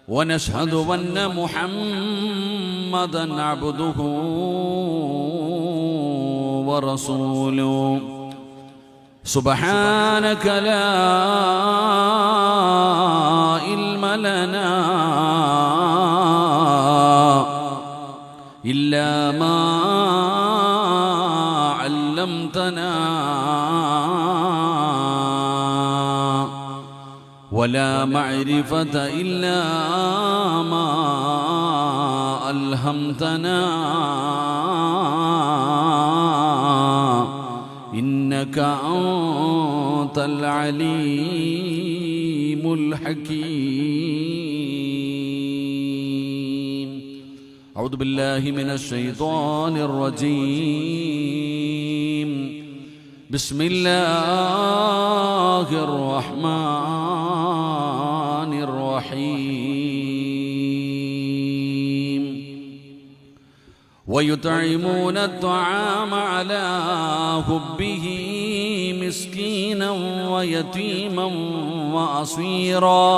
ونشهد أن محمدًا عبده ورسوله سبحانك لا علم لنا إلا ما علمتنا ولا معرفة إلا ما ألهمتنا إنك أنت العليم الحكيم. أعوذ بالله من الشيطان الرجيم. بسم الله الرحمن الرحيم. ويطعمون الطعام على حبه مسكينا ويتيما وأسيرا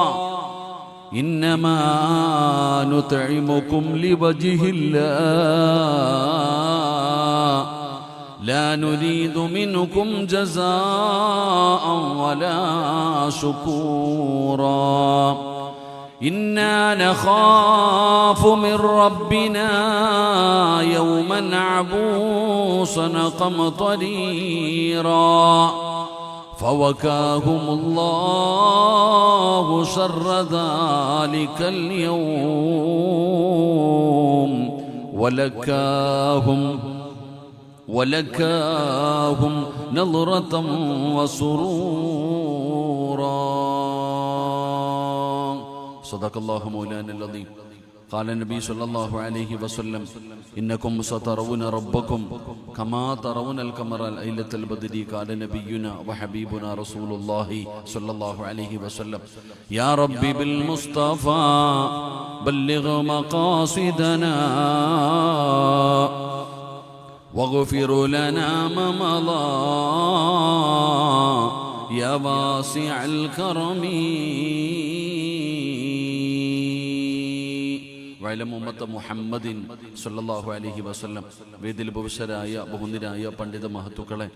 إنما نطعمكم لوجه الله لا نريد منكم جزاء ولا شكورا إنا نخاف من ربنا يوما عبوسا قمطريرا فوكاهم الله شر ذلك اليوم ولكاهم نظرة وسرورا. صدق الله مولانا العظيم. قال النبي صلى الله عليه وسلم إنكم سترون ربكم كما ترون القمر ليلة البدر. قال نبينا وحبيبنا رسول الله صلى الله عليه وسلم يا ربي بالمصطفى بلغ مقاصدنا واغفر لنا ما مضى يا واسع الكرم മുഹമ്മദിൻ സല്ലല്ലാഹു അലൈഹി വസല്ലം. വേദിയിൽ ഉപവിഷ്ടരായ ബഹുനിരായ പണ്ഡിത മഹത്തുക്കളെ,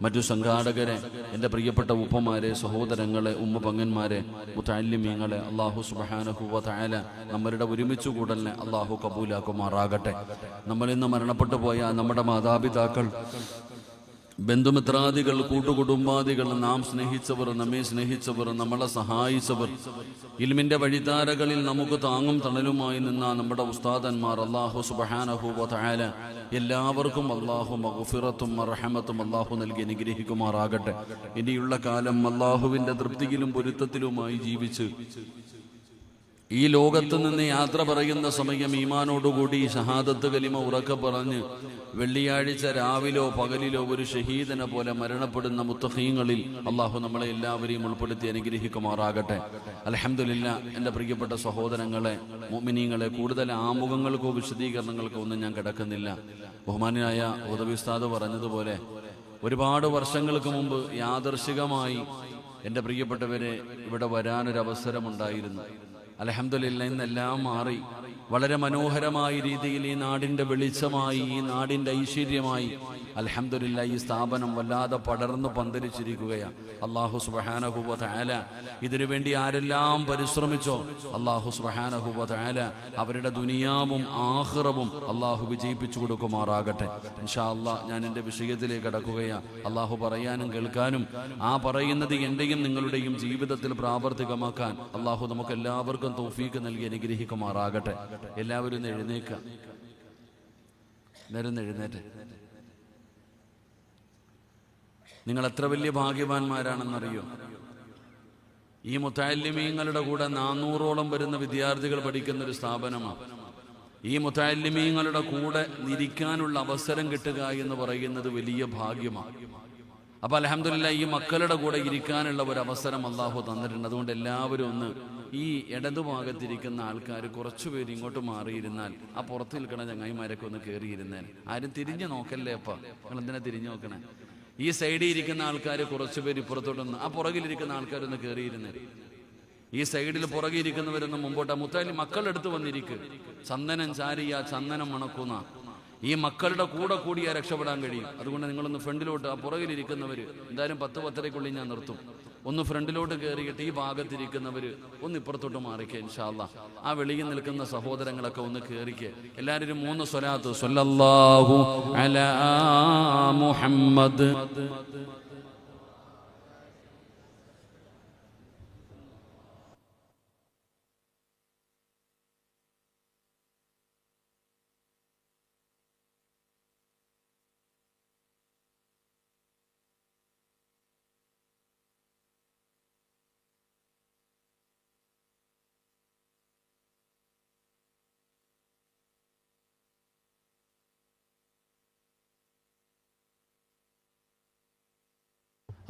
മറ്റു സംഘാടകരെ, എൻ്റെ പ്രിയപ്പെട്ട ഉപ്പമാരെ, സഹോദരങ്ങളെ, ഉമ്മ പങ്ങന്മാരെ, മുതഅല്ലിമീങ്ങളെ, അല്ലാഹു സുബ്ഹാനഹു വ തആല നമ്മളുടെ ഒരുമിച്ച് കൂടലിനെ അല്ലാഹു കബൂലാക്കുമാറാകട്ടെ. നമ്മൾ ഇന്ന് മരണപ്പെട്ടു പോയ നമ്മുടെ മാതാപിതാക്കൾ, ബന്ധുമിത്രാദികൾ, കൂട്ടുകുടുംബാദികൾ, നാം സ്നേഹിച്ചവർ, നമ്മെ സ്നേഹിച്ചവർ, നമ്മളെ സഹായിച്ചവർ, ഇൽമിന്റെ വഴിത്താരകളിൽ നമുക്ക് താങ്ങും തണലുമായി നിന്ന നമ്മുടെ ഉസ്താദന്മാർ, അല്ലാഹു സുബ്ഹാനഹു വ തആല എല്ലാവർക്കും അല്ലാഹു മഗ്ഫിറത്തും റഹ്മത്തും അല്ലാഹു നൽകി അനുഗ്രഹിക്കുമാറാകട്ടെ. ഇനിയുള്ള കാലം അല്ലാഹുവിന്റെ തൃപ്തിയിലും പൊരുത്തത്തിലുമായി ജീവിച്ച് ഈ ലോകത്ത് നിന്ന് യാത്ര പറയുന്ന സമയം ഈമാനോടുകൂടി ഷഹാദത്ത് കലിമ ഉറക്കെ പറഞ്ഞ് വെള്ളിയാഴ്ച രാവിലോ പകലിലോ ഒരു ഷഹീദനെ പോലെ മരണപ്പെടുന്ന മുത്തഖീങ്ങളിൽ അള്ളാഹു നമ്മളെ എല്ലാവരെയും ഉൾപ്പെടുത്തി അനുഗ്രഹിക്കുമാറാകട്ടെ. അൽഹംദുലില്ലാ. എൻ്റെ പ്രിയപ്പെട്ട സഹോദരങ്ങളെ, മുഅ്മിനീങ്ങളെ, കൂടുതൽ ആമുഖങ്ങൾക്കോ വിശദീകരണങ്ങൾക്കോ ഒന്നും ഞാൻ കിടക്കുന്നില്ല. ബഹുമാനായ ഉദവി ഉസ്താദ് പറഞ്ഞതുപോലെ ഒരുപാട് വർഷങ്ങൾക്ക് മുമ്പ് യാദർശികമായി എൻ്റെ പ്രിയപ്പെട്ടവരെ ഇവിടെ വരാനൊരവസരമുണ്ടായിരുന്നു. അൽഹംദുലില്ലാ, ഇന്നെല്ലാം മാറി. വളരെ മനോഹരമായ രീതിയിൽ ഈ നാടിൻ്റെ വെളിച്ചമായി, ഈ നാടിൻ്റെ ഐശ്വര്യമായി അൽഹംദുലില്ലാ ഈ സ്ഥാപനം വല്ലാതെ പടർന്നു പന്തലിച്ചിരിക്കുകയാണ്. അല്ലാഹു സുബ്ഹാനഹു വ തആല ഇതിനു വേണ്ടി ആരെല്ലാം പരിശ്രമിച്ചോ അല്ലാഹു സുബ്ഹാനഹു വ തആല അവരുടെ ദുനിയാവും ആഖിറവും അല്ലാഹു വിജയിപ്പിച്ചു കൊടുക്കുമാറാകട്ടെ. ഇൻഷാ അല്ലാഹ് ഞാൻ എൻ്റെ വിഷയത്തിലേക്ക് കടക്കുകയാണ്. അല്ലാഹു പറയാനും കേൾക്കാനും ആ പറയുന്നത് എൻ്റെയും നിങ്ങളുടെയും ജീവിതത്തിൽ പ്രാവർത്തികമാക്കാൻ അല്ലാഹു നമുക്ക് എല്ലാവർക്കും തൗഫീഖ് നൽകി അനുഗ്രഹിക്കുമാറാകട്ടെ. എല്ലാവരും ഒന്ന് എഴുന്നേൽക്കുക. നേരം എഴുന്നേറ്റ്. നിങ്ങൾ എത്ര വലിയ ഭാഗ്യവാന്മാരാണെന്നറിയോ? ഈ മുതഅല്ലിമീങ്ങളുടെ കൂടെ 400ഓളം വരുന്ന വിദ്യാർത്ഥികൾ പഠിക്കുന്ന ഒരു സ്ഥാപനമാണ്. ഈ മുതഅല്ലിമീങ്ങളുടെ കൂടെ ഇരിക്കാനുള്ള അവസരം കിട്ടുക എന്ന് പറയുന്നത് വലിയ ഭാഗ്യമാണ്. അപ്പോൾ അൽഹംദുലില്ലാ ഈ മക്കളുടെ കൂടെ ഇരിക്കാനുള്ള ഒരു അവസരം അല്ലാഹു തന്നിട്ടുണ്ട്. അതുകൊണ്ട് എല്ലാവരും ഒന്ന് ഈ ഇടതുഭാഗത്തിരിക്കുന്ന ആൾക്കാർ കുറച്ചുപേര് ഇങ്ങോട്ട് മാറിയിരുന്നാൽ ആ പുറത്ത് നിൽക്കണ ചങ്ങായിമാരൊക്കെ ഒന്ന് കയറിയിരുന്നേൻ. ആരും തിരിഞ്ഞു നോക്കല്ലേ അപ്പ, നിങ്ങൾ എന്തിനാ തിരിഞ്ഞു നോക്കണേ? ഈ സൈഡിൽ ഇരിക്കുന്ന ആൾക്കാർ കുറച്ചുപേര് ഇപ്പുറത്തോട്ടൊന്ന്, ആ പുറകിലിരിക്കുന്ന ആൾക്കാരൊന്ന് കയറിയിരുന്നേ. ഈ സൈഡിൽ പുറകെ ഇരിക്കുന്നവരൊന്നും മുമ്പോട്ട്. മുത്താലി മക്കളെടുത്ത് വന്നിരിക്കുക. ചന്ദനം ചാരിയ ചന്ദനം മണക്കുന്ന ഈ മക്കളുടെ കൂടെ കൂടിയാൽ രക്ഷപ്പെടാൻ കഴിയും. അതുകൊണ്ട് നിങ്ങളൊന്ന് ഫ്രണ്ടിലോട്ട്, ആ പുറകിലിരിക്കുന്നവർ എന്തായാലും 10-10:30 ഞാൻ നിർത്തും. ഒന്ന് ഫ്രണ്ടിലോട്ട് കയറിയിട്ട് ഈ ഭാഗത്തിരിക്കുന്നവർ ഒന്ന് ഇപ്പുറത്തോട്ട് മാറിക്കുക ഇൻഷാ അല്ലാഹ്. ആ വെളിയിൽ നിൽക്കുന്ന സഹോദരങ്ങളൊക്കെ ഒന്ന് കയറിക്കുക. എല്ലാവരും 3 സ്വലാത്ത് സ്വല്ലല്ലാഹു അലാ മുഹമ്മദ്.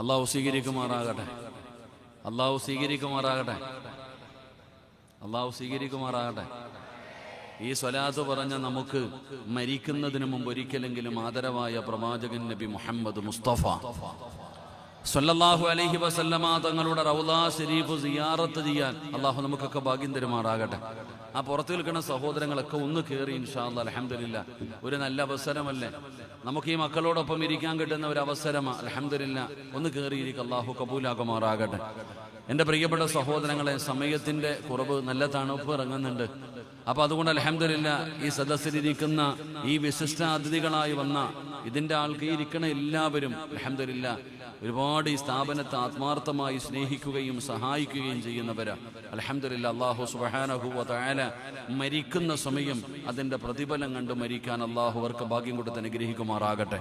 അള്ളാഹു സ്വീകരിക്കുമാറാകട്ടെ. അള്ളാഹു സ്വീകരിക്കുമാറാകട്ടെ. അള്ളാഹു സ്വീകരിക്കുമാറാകട്ടെ. ഈ സ്വലാത്ത് പറഞ്ഞ നമുക്ക് മരിക്കുന്നതിന് മുമ്പ് ഒരിക്കലെങ്കിലും ആദരവായ പ്രവാചകൻ നബി മുഹമ്മദ് മുസ്തഫ സ്വല്ലല്ലാഹു അലൈഹി വസല്ലമ തങ്ങളുടെ റൗള ശരീഫ് സിയാറത്ത് ചെയ്യാൻ അള്ളാഹു നമുക്കൊക്കെ ഭാഗ്യം തരുമാറാകട്ടെ. ആ പുറത്തു നിൽക്കുന്ന സഹോദരങ്ങളൊക്കെ ഒന്ന് കയറി ഇൻഷാ അല്ലാഹ്. അൽഹംദുലില്ലാ, ഒരു നല്ല അവസരമല്ലേ നമുക്ക് ഈ മക്കളോടൊപ്പം ഇരിക്കാൻ കിട്ടുന്ന ഒരു അവസരമാണ്. അൽഹംദുലില്ലാ, ഒന്ന് കയറിയിരിക്കും. അള്ളാഹു കബൂലാക്കുമാറാകട്ടെ. എൻ്റെ പ്രിയപ്പെട്ട സഹോദരങ്ങളെ, സമയത്തിന്റെ കുറവ്, നല്ല തണുപ്പ് ഇറങ്ങുന്നുണ്ട്. അപ്പൊ അതുകൊണ്ട് അൽഹംദുലില്ലാ ഈ സദസ്സിലിരിക്കുന്ന ഈ വിശിഷ്ട അതിഥികളായി വന്ന ഇതിന്റെ ഇരിക്കണ എല്ലാവരും അൽഹംദുലില്ലാ ഒരുപാട് ഈ സ്ഥാപനത്തെ ആത്മാർത്ഥമായി സ്നേഹിക്കുകയും സഹായിക്കുകയും ചെയ്യുന്നവരാ. അൽഹംദുലില്ലാ, അല്ലാഹു സുബ്ഹാനഹു വ തആല മരിക്കുന്ന സമയം അതിന്റെ പ്രതിഫലം കണ്ട് മരിക്കാൻ അല്ലാഹു അവർക്ക് ഭാഗ്യം കൊടുത്ത് അനുഗ്രഹിക്കുമാറാകട്ടെ.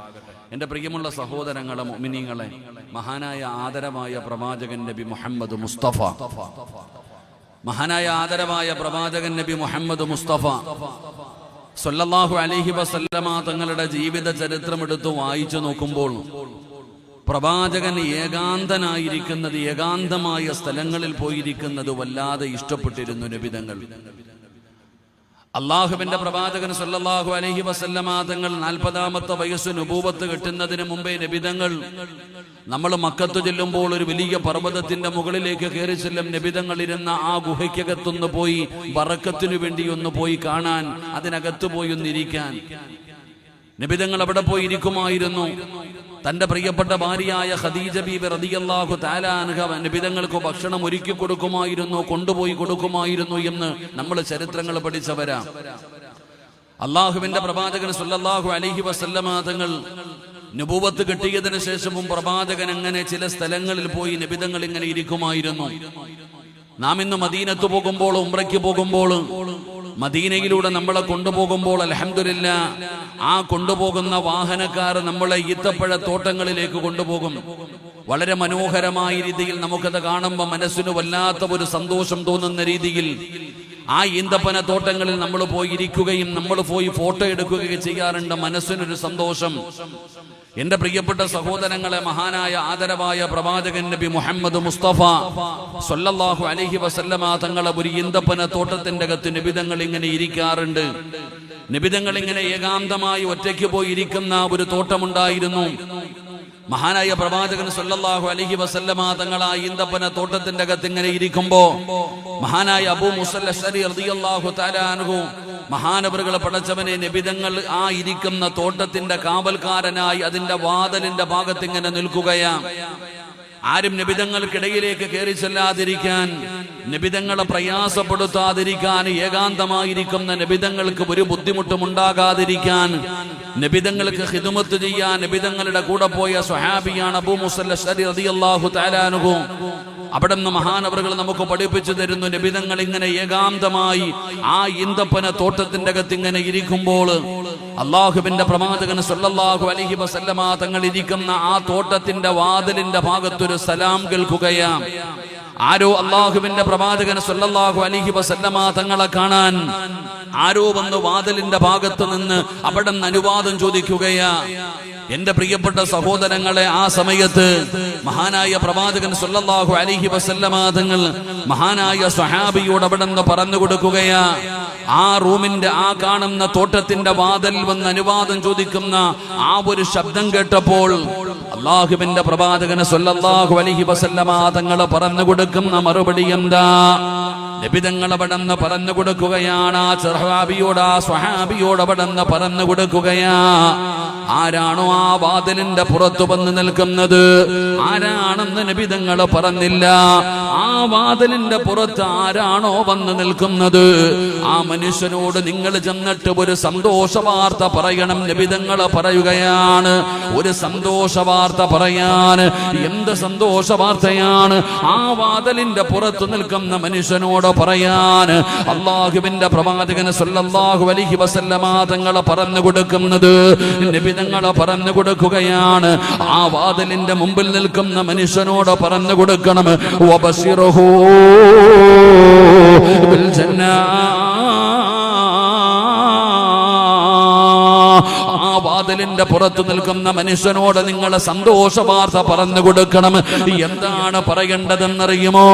എൻ്റെ പ്രിയമുള്ള സഹോദരങ്ങളെ, മുഅ്മിനീങ്ങളെ, മഹാനായ ആദരവായ പ്രവാചകൻ നബി മുഹമ്മദ് മുസ്തഫ, മഹാനായ ആദരവായ പ്രവാചകൻ നബി മുഹമ്മദ് മുസ്തഫ സ്വല്ലല്ലാഹു അലൈഹി വസല്ലമ തങ്ങളുടെ ജീവിത ചരിത്രം എടുത്ത് വായിച്ചു നോക്കുമ്പോൾ പ്രവാചകൻ ഏകാന്തനായിരിക്കുന്നത്, ഏകാന്തമായ സ്ഥലങ്ങളിൽ പോയിരിക്കുന്നത് വല്ലാതെ ഇഷ്ടപ്പെട്ടിരുന്നു നബിതങ്ങൾ. അള്ളാഹുവിന്റെ പ്രവാചകൻ സല്ലല്ലാഹു അലൈഹി വസല്ലമ തങ്ങൾ 40-ാമത്തെ വയസ്സ് നുബൂവത്ത് കിട്ടുന്നതിന് മുമ്പേ നബിതങ്ങൾ, നമ്മൾ മക്കത്ത് ചെല്ലുമ്പോൾ ഒരു വലിയ പർവ്വതത്തിന്റെ മുകളിലേക്ക് കയറി ചെല്ലും, നബിതങ്ങൾ ഇരുന്ന ആ ഗുഹയ്ക്കകത്തൊന്ന് പോയി ബറക്കത്തിനു വേണ്ടി ഒന്ന് പോയി കാണാൻ, അതിനകത്ത് പോയി ഒന്നിരിക്കാൻ നബിതങ്ങൾ അവിടെ പോയി ഇരിക്കുമായിരുന്നു. തന്റെ പ്രിയപ്പെട്ട ഭാര്യയായ ഖദീജ ബീബി റളിയല്ലാഹു തആല അൻഹ നബിതങ്ങൾക്ക് ഭക്ഷണം ഒരുക്കി കൊടുക്കുമായിരുന്നു, കൊണ്ടുപോയി കൊടുക്കുമായിരുന്നു എന്ന് നമ്മൾ ചരിത്രങ്ങൾ പഠിച്ചവരാ. അള്ളാഹുവിന്റെ പ്രവാചകൻ സല്ലല്ലാഹു അലൈഹി വസല്ലമ തങ്ങൾ നബൂവത്ത് കിട്ടിയതിനു ശേഷവും പ്രവാചകൻ അങ്ങനെ ചില സ്ഥലങ്ങളിൽ പോയി നബിതങ്ങൾ ഇങ്ങനെ ഇരിക്കുമായിരുന്നു. നാം ഇന്ന് മദീനത്ത് പോകുമ്പോൾ, ഉംറയ്ക്ക് പോകുമ്പോൾ, മദീനയിലൂടെ നമ്മളെ കൊണ്ടുപോകുമ്പോൾ അൽഹംദുലില്ലാ ആ കൊണ്ടുപോകുന്ന വാഹനക്കാർ നമ്മളെ ഈത്തപ്പഴ തോട്ടങ്ങളിലേക്ക് കൊണ്ടുപോകും. വളരെ മനോഹരമായ രീതിയിൽ നമുക്കത് കാണുമ്പോൾ മനസ്സിന് വല്ലാത്ത ഒരു സന്തോഷം തോന്നുന്ന രീതിയിൽ ആ ഈന്തപ്പന തോട്ടങ്ങളിൽ നമ്മൾ പോയി ഇരിക്കുകയും നമ്മൾ പോയി ഫോട്ടോ എടുക്കുകയും ചെയ്യാറുണ്ട്. മനസ്സിനൊരു സന്തോഷം. എന്റെ പ്രിയപ്പെട്ട സഹോദരങ്ങളെ, മഹാനായ ആദരവായ പ്രവാചകൻ നബി മുഹമ്മദ് മുസ്തഫ സ്വല്ലല്ലാഹു അലൈഹി വസല്ലമ തങ്ങളെ ഒരു ഈന്തപ്പന തോട്ടത്തിന്റെ അകത്ത് നബിതങ്ങൾ ഇങ്ങനെ ഇരിക്കാറുണ്ട്. നബിതങ്ങൾ ഇങ്ങനെ ഏകാന്തമായി ഒറ്റയ്ക്ക് പോയി ഇരിക്കുന്ന ഒരു തോട്ടമുണ്ടായിരുന്നു. മഹാനായ പ്രവാചകൻ സല്ലല്ലാഹു അലൈഹി വസല്ലമ തങ്ങൾ ആ ഈന്തപ്പന തോട്ടത്തിന്റെ അകത്ത് ഇങ്ങനെ ഇരിക്കുമ്പോ മഹാനായ അബൂ മുസൽ അശ്അരി റളിയല്ലാഹു തആല അൻഹു മഹാനവറുകളെ പടച്ചവനെ, നബിതങ്ങൾ ആ ഇരിക്കുന്ന തോട്ടത്തിന്റെ കാവൽക്കാരനായി അതിന്റെ വാതിലിന്റെ ഭാഗത്ത് ഇങ്ങനെ നിൽക്കുകയാ. ആരും നബിതങ്ങൾക്കിടയിലേക്ക് കയറി ചെല്ലാതിരിക്കാൻ, നബിതങ്ങളെ പ്രയാസപ്പെടുത്താതിരിക്കാൻ, ഏകാന്തമായിരിക്കുന്ന നബിതങ്ങൾക്ക് ഒരു ബുദ്ധിമുട്ടും ഉണ്ടാകാതിരിക്കാൻ, നബിതങ്ങൾക്ക് ഖിദ്മത്ത് ചെയ്യാൻ നബിതങ്ങളുടെ കൂടെ പോയ സ്വഹാബിയാണ് അബൂ മുസൽ അശ്അരി റളിയല്ലാഹു തആല അൻഹു. അവിടെ നിന്ന് മഹാനവറുകൾ നമുക്ക് പഠിപ്പിച്ചു തരുന്നു, നബിതങ്ങൾ ഇങ്ങനെ ഏകാന്തമായി ആ ഈന്തപ്പന തോട്ടത്തിന്റെ അകത്ത് ഇങ്ങനെ ഇരിക്കുമ്പോൾ അള്ളാഹുവിന്റെ പ്രവാചകൻ സല്ലല്ലാഹു അലൈഹി വസല്ലമ തങ്ങൾ ഇരിക്കുന്ന ആ തോട്ടത്തിന്റെ വാതിലിന്റെ ഭാഗത്തൊരു സലാം കേൾക്കുകയാണ്. ആരോ അള്ളാഹുവിന്റെ പ്രവാചകൻ സല്ലല്ലാഹു അലൈഹി വസല്ലമ തങ്ങളെ കാണാൻ ആരോ വന്ന് വാതിലിന്റെ ഭാഗത്ത് നിന്ന് അവിടെ നിന്ന് അനുവാദം ചോദിക്കുകയാ. എന്റെ പ്രിയപ്പെട്ട സഹോദരങ്ങളെ, ആ സമയത്ത് മഹാനായ പ്രവാചകൻ സല്ലല്ലാഹു അലൈഹി വസല്ലമ തങ്ങൾ മഹാനായ സ്വഹാബിയോട് അവിടെ നിന്ന് പറഞ്ഞു കൊടുക്കുകയാ, ആ റൂമിന്റെ ആ കാണുന്ന തോട്ടത്തിന്റെ വാതിൽ വന്ന് അനുവാദം ചോദിക്കുന്ന ആ ഒരു ശബ്ദം കേട്ടപ്പോൾ അല്ലാഹുവിന്റെ പ്രവാചകൻ സല്ലല്ലാഹു അലൈഹി വസല്ലമ തങ്ങൾ പറഞ്ഞു കൊടുക്കുന്ന മറുപടി എന്താ? നബി തങ്ങൾ അവിടെന്ന് പറഞ്ഞു കൊടുക്കുകയാണ്, ആ സഹാബിയോട്, ആ സ്വഹാബിയോട് അവിടെന്ന് പറഞ്ഞു കൊടുക്കുകയാ, ആരാണോ ആ വാതിലിന്റെ പുറത്തു വന്ന് നിൽക്കുന്നത്, ആരാണെന്ന് നബി തങ്ങൾ പറഞ്ഞില്ല. ആ വാതിലിന്റെ പുറത്ത് ആരാണോ വന്ന് നിൽക്കുന്നത്, ആ മനുഷ്യനോട് നിങ്ങൾ ചെന്നിട്ട് ഒരു സന്തോഷ വാർത്ത പറയണം. നബി തങ്ങൾ പറയുകയാണ്, ഒരു സന്തോഷ വാർത്ത പറയാൻ. എന്ത് സന്തോഷ വാർത്തയാണ്? ആ വാതിലിന്റെ പുറത്തു നിൽക്കുന്ന മനുഷ്യനോട് പറയാൻ അല്ലാഹുവിന്റെ പ്രവാചകൻ സല്ലല്ലാഹു അലൈഹി വസല്ലമ തങ്ങൾ പറഞ്ഞു കൊടുക്കുന്നത്. നബി തങ്ങൾ പറഞ്ഞു കൊടുക്കുകയാണ്, ആ വാതിലിന്റെ മുമ്പിൽ നിൽക്കുന്ന മനുഷ്യനോട് പറഞ്ഞു കൊടുക്കണം, വബശിറുഹു ബിൽ ജന്നാ. വാതിലിന്റെ പുറത്തു നിൽക്കുന്ന മനുഷ്യനോട് നിങ്ങൾ സന്തോഷ വാർത്ത പറഞ്ഞു കൊടുക്കണം. എന്താണ് പറയേണ്ടതെന്നറിയുമോ?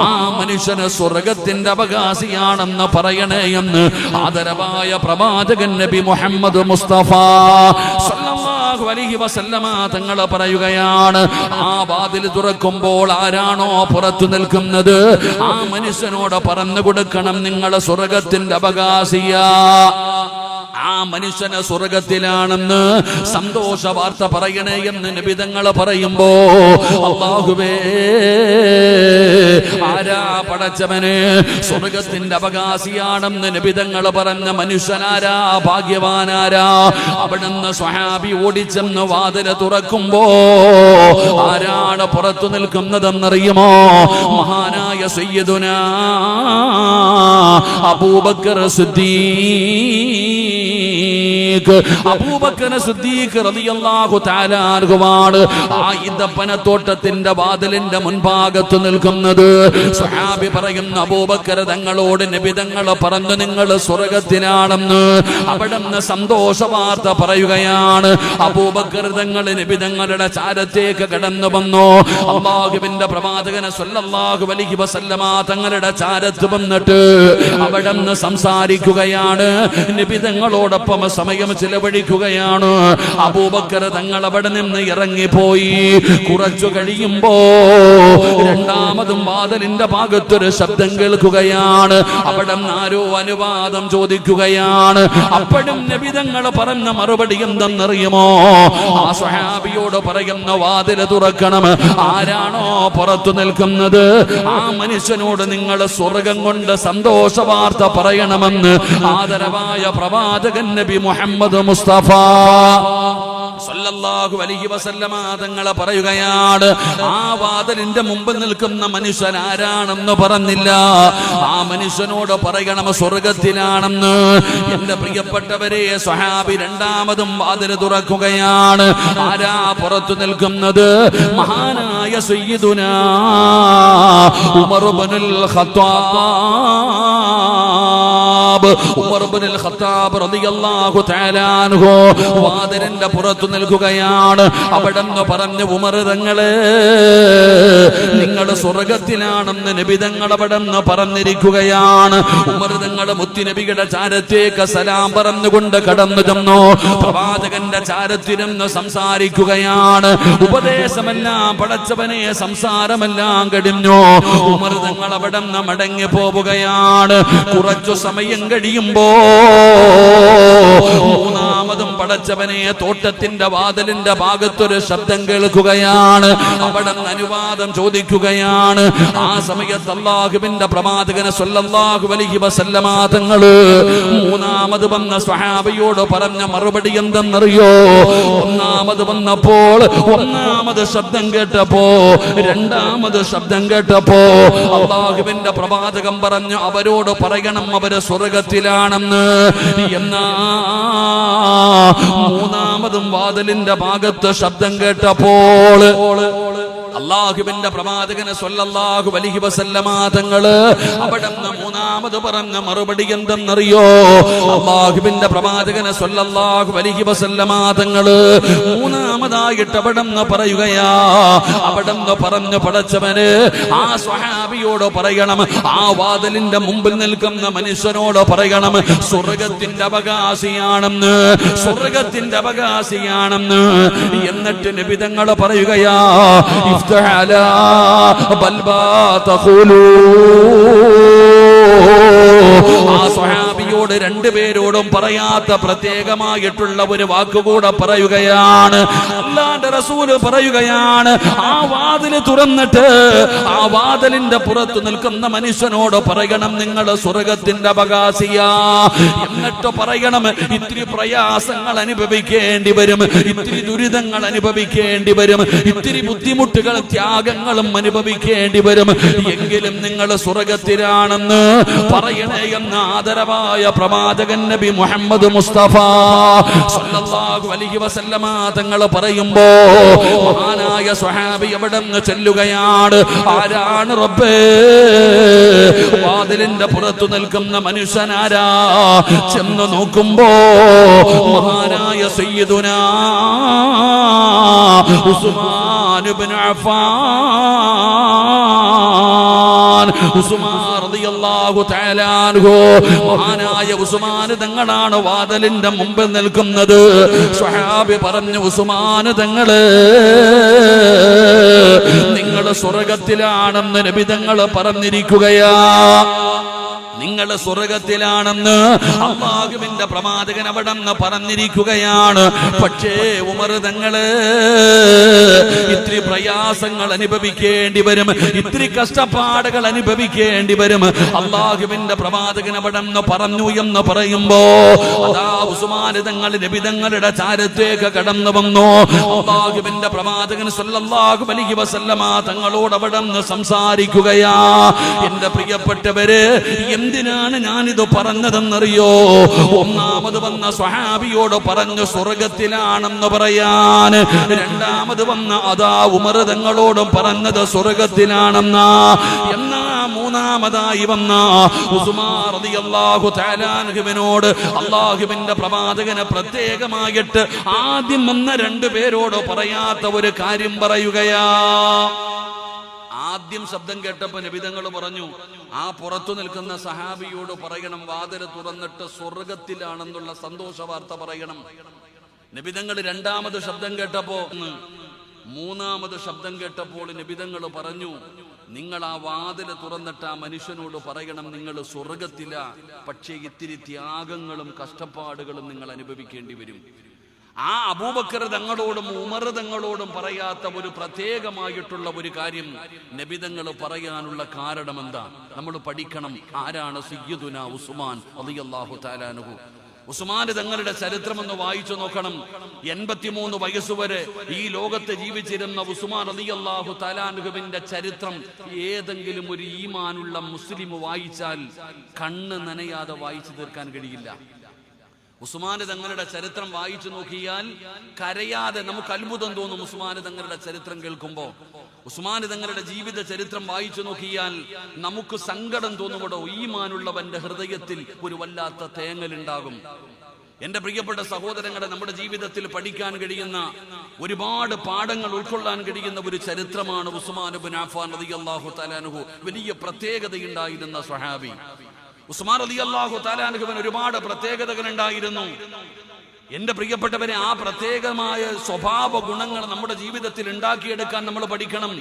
ആ മനുഷ്യന് സ്വർഗത്തിന്റെ അവകാശിയാണെന്ന് പറയണേ എന്ന് ആദരവായ പ്രവാചകൻ നബി മുഹമ്മദ് മുസ്തഫ സല്ലല്ലാഹു അലൈഹി വസല്ലമ തങ്ങൾ പറയുകയാണ്, ആ വാതിൽ തുറക്കുമ്പോൾ ആരാണോ പുറത്തു നിൽക്കുന്നത്, ആ മനുഷ്യനോട് പറഞ്ഞു കൊടുക്കണം, നിങ്ങൾ സ്വർഗത്തിന്റെ അവകാശിയാ. ആ മനുഷ്യന് സ്വർഗത്തിലാണെന്ന് സന്തോഷ വാർത്ത പറയണേ എന്ന് നബി തങ്ങൾ പറയുമ്പോ, അല്ലാഹുവേ, ആരാ പടച്ചവന് സ്വർഗത്തിന്റെ അവകാശിയാണെന്ന് നബി തങ്ങൾ പറഞ്ഞ മനുഷ്യനാരാ, ഭാഗ്യവാനാരാ? അവിടുന്ന് സ്വഹാബി ഓടിച്ചെന്ന് വാതില് തുറക്കുമ്പോ ആരാണ് പുറത്തു നിൽക്കുന്നതെന്നറിയുമോ? മഹാനായ സയ്യിദുനാ അബൂബക്കർ സിദ്ദീഖ്. അബൂബക്കർ സിദ്ദീഖ് റളിയല്ലാഹു തആല അൻഹുവാണ് ആ ഈന്തപ്പനത്തോട്ടത്തിന്റെ വാതിലിന്റെ മുൻഭാഗത്ത് നിൽക്കുന്നത്. സ്വഹാബി പറയുന്ന അബൂബക്കർ തങ്ങളോട് നബി തങ്ങൾ പറഞ്ഞു, നിങ്ങൾ സ്വർഗത്തിലാണെന്ന്. അവിടുന്ന് സന്തോഷ വാർത്ത പറയുകയാണ്. അബൂബക്കർ തങ്ങൾ നബി തങ്ങളുടെ ചാരത്തേക്ക് കടന്നു വന്നു. അല്ലാഹുവിന്റെ പ്രവാചകൻ സല്ലല്ലാഹു അലൈഹി വസല്ലമ തങ്ങളുടെ ചാരത്ത് വന്നിട്ട് അവിടുന്ന് സംസാരിക്കുകയാണ്, നബി തങ്ങളോടൊപ്പം സമയം ചിലവഴിക്കുകയാണ്. അബൂബക്കർ തങ്ങൾ അവിടെ നിന്ന് ഇറങ്ങിപ്പോയി. കുറച്ചു കഴിയുമ്പോ രണ്ടാമതും വാതിലിന്റെ ഭാഗത്തൊരു ശബ്ദം കേൾക്കുകയാണ്. അവിടെ ആരോ അനുവാദം ചോദിക്കുകയാണ്. അപ്പോഴും നബി തങ്ങൾ പറഞ്ഞ മറുപടി എന്തെന്നറിയുമോ? ആ സ്വഹാബിയോട് പറയുന്ന, വാതില് തുറക്കണം, ആരാണോ പുറത്തു നിൽക്കുന്നത്, ആ മനുഷ്യനോട് നിങ്ങൾ സ്വർഗം കൊണ്ട് സന്തോഷ വാർത്ത പറയണമെന്ന് ആദരവായ പ്രവാചകൻ നബി മുഹമ്മദ് മുസ്തഫ സല്ലല്ലാഹു അലൈഹി വസല്ലമ തങ്ങൾ പറയുകയാണ്, ആ വാതിലിന്റെ മുമ്പിൽ നിൽക്കുന്ന മനുഷ്യൻ ആരാണെന്ന് പറഞ്ഞില്ല. ആ മനുഷ്യനോട് പറയണം സ്വർഗത്തിലാണെന്ന്. എന്റെ പ്രിയപ്പെട്ടവരെ, സ്വഹാബി രണ്ടാമതും വാതിൽ തുറക്കുകയാണ്. ആരാ പുറത്തു നിൽക്കുന്നത്? മഹാനായ സയ്യിദുനാ ഉമർ ഇബ്നുൽ ഖത്താബ്. ഉമർ ഇബ്നുൽ ഖത്താബ് റളിയല്ലാഹു തആല അൻഹു വാതിലിന്റെ പുറത്തു നിൽക്കുകയാണ്. അവിടെന്ന് പറഞ്ഞു, ഉമർ തങ്ങളെ, നിങ്ങൾ സ്വർഗത്തിലാണെന്ന് നബി തങ്ങൾ അവിടെന്ന് പറഞ്ഞിരിക്കുകയാണ്. ഉമർ തങ്ങൾ മുത്തുനബിയുടെ ചാരത്തേക്ക് സലാം പറഞ്ഞുകൊണ്ട് കടന്നു ചെന്നു. പ്രവാചകന്റെ ചാരത്തിരുന്ന് സംസാരിക്കുകയാണ്. ഉപദേശമെല്ലാം പടച്ചവനെ, സംസാരമെല്ലാം കഴിഞ്ഞു. ഉമർ തങ്ങൾ അവിടെന്ന് മടങ്ങി പോവുകയാണ്. കുറച്ചു സമയം കഴിയുമ്പോ മൂന്നാമതും പടച്ചവനെ തോട്ടത്തിന്റെ വാതിലിന്റെ ഭാഗത്തൊരു ശബ്ദം കേൾക്കുകയാണ്. അവിടെ അനുവാദം ചോദിക്കുകയാണ്. ആ സമയത്ത് അല്ലാഹുവിന്റെ പ്രവാചകൻ സല്ലല്ലാഹു അലൈഹി വസല്ലമ തങ്ങൾ മൂന്നാമത് വന്ന സ്വഹാബിയോട് പറഞ്ഞ മറുപടി എന്തെന്നറിയോ? ഒന്നാമത് വന്നപ്പോൾ ഒന്നാമത് ശബ്ദം കേട്ടപ്പോ, രണ്ടാമത് ശബ്ദം കേട്ടപ്പോ അല്ലാഹുവിന്റെ പ്രവാചകൻ പറഞ്ഞു, അവരോട് പറയണം അവര് സ്വർഗത്തിലാണെന്ന്. എന്നാ മൂന്നാമതും വാതിലിന്റെ ഭാഗത്ത് ശബ്ദം കേട്ടപ്പോൾ അല്ലാഹുവിന്റെ പ്രവാചകന് സ്വല്ലല്ലാഹു അലൈഹി വസല്ലമ തങ്ങള് അവിടുന്ന് മൂന്നാമത് പറഞ്ഞ മറുപടി എന്തെന്നറിയോ? അല്ലാഹുവിന്റെ പ്രവാചകന് സ്വല്ലല്ലാഹു അലൈഹി വസല്ലമ തങ്ങള് മൂന്നാമത് മൂന്നാമതായിട്ട് അവിടെന്ന് പറയുകയാ, അവിടെന്ന് പറഞ്ഞു പടച്ചവന് ആ സ്വഹാബിയോട് പറയണം, ആ വാതിലിന്റെ മുമ്പിൽ നിൽക്കുന്ന മനുഷ്യനോട് പറയണം, സ്വർഗത്തിന്റെ അവകാശിയാണെന്ന്, സ്വർഗത്തിന്റെ അവകാശിയാണെന്ന്. എന്നിട്ട് നബി തങ്ങൾ പറയുകയാ, ഇഫ്തഹ് അലാ ബൽബാ തഖൂലൂ. ആ സ്വഹാബിയോട് രണ്ടുപേരോടും പറയാത്ത പ്രത്യേകമായിട്ടുള്ള ഒരു വാക്കുകൂടെ പറയുകയാണ്. അല്ലാഹുവിന്റെ റസൂല് പറയുകയാണ്, ആ വാതിൽ തുറന്നിട്ട് ആ വാതിലിന്റെ പുറത്ത് നിൽക്കുന്ന മനുഷ്യനോട് പറയണം, നിങ്ങൾ സ്വർഗത്തിന്റെ അവകാശിയാ. എന്നിട്ട് പറയണം, ഇത്തിരി പ്രയാസങ്ങൾ അനുഭവിക്കേണ്ടി വരും, ഇത്തിരി ദുരിതങ്ങൾ അനുഭവിക്കേണ്ടി വരും, ഇത്തിരി ബുദ്ധിമുട്ടുകൾ ത്യാഗങ്ങളും അനുഭവിക്കേണ്ടി വരും, എങ്കിലും നിങ്ങൾ സ്വർഗത്തിലാണെന്ന് പറയണേ എന്ന് ആദരവായ പ്രവാചകൻ നബി മുഹമ്മദ് മുസ്തഫ സല്ലല്ലാഹു അലൈഹി വസല്ലമ തങ്ങൾ പറയുമ്പോ മഹാനായ സ്വഹാബി അവിടെന്ന് ചെല്ലുകയാണ്. ആരാണ് റബ്ബേ? വാതിലിന്റെ പുറത്തു നിൽക്കുന്ന മനുഷ്യനാരാ? ചെന്ന് നോക്കുമ്പോ മഹാനായ സയ്യിദുനാ ഉസ്മാൻ ഇബ്നു അഫ്ഫാൻ, ഉസ്മാൻ റളിയല്ലാഹു തആല അൻഹു, മഹാനായ ഉസ്മാൻ തങ്ങളാണ് വാതിലിന്റെ മുമ്പിൽ നിൽക്കുന്നത്. സ്വഹാബി പറഞ്ഞു, ഉസ്മാൻ തങ്ങള് നിങ്ങൾ സ്വർഗത്തിലാണെന്ന് നബി തങ്ങൾ പറഞ്ഞിരിക്കുകയാ, നിങ്ങൾ സ്വർഗത്തിലാണെന്ന് അല്ലാഹുവിന്റെ പ്രവാചകൻ അവിടെന്ന് പറഞ്ഞിരിക്കുകയാണ്. പക്ഷേ ഉമർ തങ്ങള് ഇത്തിരി പ്രയാസങ്ങൾ അനുഭവിക്കേണ്ടി വരും, ഇത്തിരി കഷ്ടപ്പാടുകൾ അനുഭവിക്കേണ്ടി വരും. അല്ലാഹുവിന്റെ പ്രവാചകൻ അവിടെന്ന് പറഞ്ഞു എന്ന് പറയുമ്പോ അതാ ഉസ്മാൻ തങ്ങൾ നബി തങ്ങളുടെ ചാരത്തേക്ക് കടന്നു വന്നു. അല്ലാഹുവിന്റെ പ്രവാചകൻ സല്ലല്ലാഹു അലൈഹി വസല്ലമ തങ്ങളോട് അവിടെന്ന് സംസാരിക്കുകയാ. എന്റെ പ്രിയപ്പെട്ടവര്, എന്തിനാണ് ഞാനിത് പറഞ്ഞതെന്നറിയോ? ഒന്നാമത് വന്ന സ്വഹാബിയോട് പറഞ്ഞു സ്വർഗത്തിലാണെന്ന് പറയാൻ, രണ്ടാമത് വന്ന അതാ ഉമർ തങ്ങളോടും പറഞ്ഞത് സ്വർഗത്തിലാണെന്നാ. എന്നാ മൂന്നാമതായി വന്ന ഉസ്മാൻ റളിയല്ലാഹു തആല അൻഹുവിനോട് അല്ലാഹുവിന്റെ പ്രവാചകന് പ്രത്യേകമായിട്ട് ആദ്യം വന്ന രണ്ടുപേരോട് പറയാത്ത ഒരു കാര്യം പറയുകയാ. ആദ്യം ശബ്ദം കേട്ടപ്പോ നബി തങ്ങൾ പറഞ്ഞു, ആ പുറത്തു നിൽക്കുന്ന സഹാബിയോട് പറയണം, വാതിൽ തുറന്നിട്ട് സ്വർഗത്തിലാണെന്നുള്ള സന്തോഷ വാർത്ത പറയണം. നബി തങ്ങൾ രണ്ടാമത് ശബ്ദം കേട്ടപ്പോ, മൂന്നാമത് ശബ്ദം കേട്ടപ്പോൾ നബി തങ്ങൾ പറഞ്ഞു, നിങ്ങൾ ആ വാതിൽ തുറന്നിട്ട് ആ മനുഷ്യനോട് പറയണം, നിങ്ങൾ സ്വർഗത്തില, പക്ഷേ ഇത്തിരി ത്യാഗങ്ങളും കഷ്ടപ്പാടുകളും നിങ്ങൾ അനുഭവിക്കേണ്ടി വരും. ആ അബൂബക്കർ തങ്ങളോടും ഉമർ തങ്ങളോടും പറയാത്ത ഒരു പ്രത്യേകമായിട്ടുള്ള ഒരു കാര്യം നബി തങ്ങൾ പറയാനുള്ള കാരണം എന്താ? നമ്മൾ പഠിക്കണം. ആരാണ് സയ്യിദുനാ ഉസ്മാൻ റളിയല്ലാഹു തആല അൻഹു? ഉസ്മാൻ തങ്ങളുടെ ചരിത്രം ഒന്ന് വായിച്ചു നോക്കണം. 83 വയസ്സുവരെ ഈ ലോകത്ത് ജീവിച്ചിരുന്ന ഉസ്മാൻ റളിയല്ലാഹു തആല അൻഹുവിന്റെ ചരിത്രം ഏതെങ്കിലും ഒരു ഈമാനുള്ള മുസ്ലിം വായിച്ചാൽ കണ്ണ് നനയാതെ വായിച്ചു തീർക്കാൻ കഴിയില്ല. ഉസ്മാൻ തങ്ങളുടെ ചരിത്രം വായിച്ചു നോക്കിയാൽ കരയാതെ നമുക്ക് അത്ഭുതം തോന്നും. ഉസ്മാൻ തങ്ങളുടെ ചരിത്രം കേൾക്കുമ്പോ, ഉസ്മാൻ തങ്ങളുടെ ജീവിത ചരിത്രം വായിച്ചു നോക്കിയാൽ നമുക്ക് സങ്കടം തോന്നുമ്പോഴോ ഈമാനുള്ളവന്റെ ഹൃദയത്തിൽ ഒരു വല്ലാത്ത തേങ്ങലുണ്ടാകും. എന്റെ പ്രിയപ്പെട്ട സഹോദരങ്ങളെ, നമ്മുടെ ജീവിതത്തിൽ പഠിക്കാൻ കഴിയുന്ന ഒരുപാട് പാഠങ്ങൾ ഉൾക്കൊള്ളാൻ കഴിയുന്ന ഒരു ചരിത്രമാണ് ഉസ്മാൻ ഇബ്നു അഫ്ഫാൻ റളിയല്ലാഹു തആല അൻഹു. വലിയ പ്രത്യേകതയുണ്ടായിരുന്ന സ്വഹാബി ഉസ്മാൻ റളിയല്ലാഹു തആല അൻഹുവിന് ഒരുപാട് പ്രത്യേകതകൾ ഉണ്ടായിരുന്നു. എന്റെ പ്രിയപ്പെട്ടവരെ, ആ പ്രത്യേകമായ സ്വഭാവ ഗുണങ്ങൾ നമ്മുടെ ജീവിതത്തിൽ ഉണ്ടാക്കിയെടുക്കാൻ നമ്മൾ പഠിക്കണം.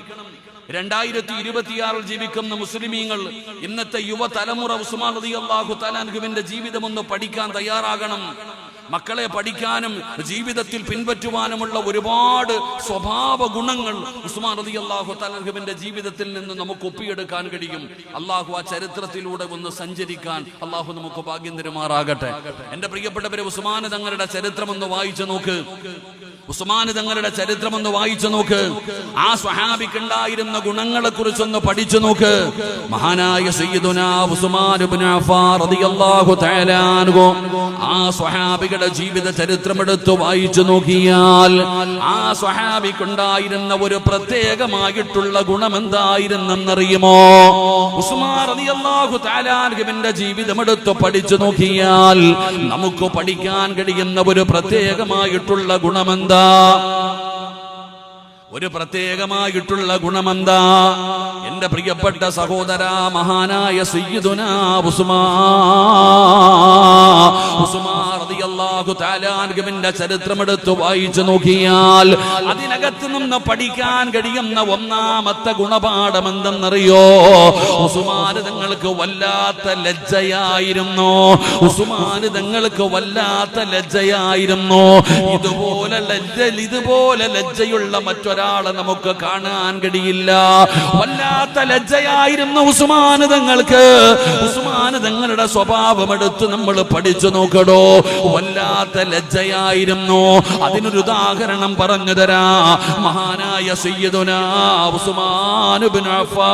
2026 ജീവിക്കുന്ന മുസ്ലിമീങ്ങൾ, ഇന്നത്തെ യുവതലമുറ ഉസ്മാൻ റളിയല്ലാഹു തആല അൻഹുവിന്റെ ജീവിതം ഒന്ന് പഠിക്കാൻ തയ്യാറാകണം. മക്കളെ പഠിക്കാനും ജീവിതത്തിൽ പിൻപറ്റുവാനുമുള്ള ഒരുപാട് സ്വഭാവ ഗുണങ്ങൾ ഉസ്മാൻ റളിയല്ലാഹു തആല അൻഹുവിന്റെ ജീവിതത്തിൽ നിന്ന് നമുക്ക് ഒപ്പിയെടുക്കാൻ കഴിയും. അള്ളാഹു ആ ചരിത്രത്തിലൂടെ ഒന്ന് സഞ്ചരിക്കാൻ അള്ളാഹു നമുക്ക് ഭാഗ്യം തരുമാറാകട്ടെ. എന്റെ പ്രിയപ്പെട്ടവരെ, ഉസ്മാൻ തങ്ങളുടെ ചരിത്രം ഒന്ന് വായിച്ചു നോക്ക്. ഉസ്മാൻ തങ്ങളുടെ ചരിത്രം ഒന്ന് വായിച്ചു നോക്ക്. ആ സ്വഹാബിക്ക് ഉണ്ടായിരുന്ന ഗുണങ്ങളെ കുറിച്ചൊന്ന് പഠിച്ചു നോക്ക്. മഹാനായ സയ്യിദുനാ ഉസ്മാൻ ഇബ്നു അഫ്ഫാൻ റളിയല്ലാഹു തആല അൻഹു, ആ സ്വഹാബികളുടെ ജീവിത ചരിത്രം എടുത്ത് വായിച്ചു നോക്കിയാൽ ആ സ്വഹാബിക്കുണ്ടായിരുന്ന ഒരു പ്രത്യേകമായിട്ടുള്ള ഗുണം എന്തായിരുന്നെന്നറിയുമോ? ഉസ്മാൻ റളിയല്ലാഹു തആല അൻഹുവിന്റെ ജീവിതം എടുത്ത് പഠിച്ചു നോക്കിയാൽ നമുക്ക് പഠിക്കാൻ കഴിയുന്ന ഒരു പ്രത്യേകമായിട്ടുള്ള ഗുണമെന്താ? ഒരു പ്രത്യേകമായിട്ടുള്ള ഗുണമെന്താ? എന്റെ പ്രിയപ്പെട്ട സഹോദര, മഹാനായ സയ്യിദുനാ ഉസ്മാൻ റളിയല്ലാഹു തആല അൻഹുവിന്റെ ചരിത്രമെടുത്ത് വായിച്ചു നോക്കിയാൽ അതിനകത്ത് നിന്ന് പഠിക്കാൻ കഴിയുന്ന ഒന്നാമത്തെ ഗുണപാഠം എന്തെന്നറിയോ? ഉസ്മാൻ തങ്ങൾക്ക് വല്ലാത്ത ലജ്ജയായിരുന്നു. ഉസ്മാൻ തങ്ങൾക്ക് വല്ലാത്ത ലജ്ജയായിരുന്നു. ഇതുപോലെ ലജ്ജയുള്ള മറ്റൊരാളെ നമുക്ക് കാണാൻ കഴിയില്ല. വല്ലാത്ത ലജ്ജയായിരുന്നു ഉസ്മാൻ തങ്ങൾക്ക്. ഉസ്മാൻ തങ്ങളുടെ സ്വഭാവം എടുത്ത് നമ്മൾ പഠിച്ചു നോക്കടോ. വല്ലാത്ത ലജ്ജയായിരുന്നു. അതിനൊരു ഉദാഹരണം പറഞ്ഞു തരാ. മഹാനായ സയ്യിദുനാ ഉസ്മാൻ ഇബ്നു അഫ്ഫാൻ,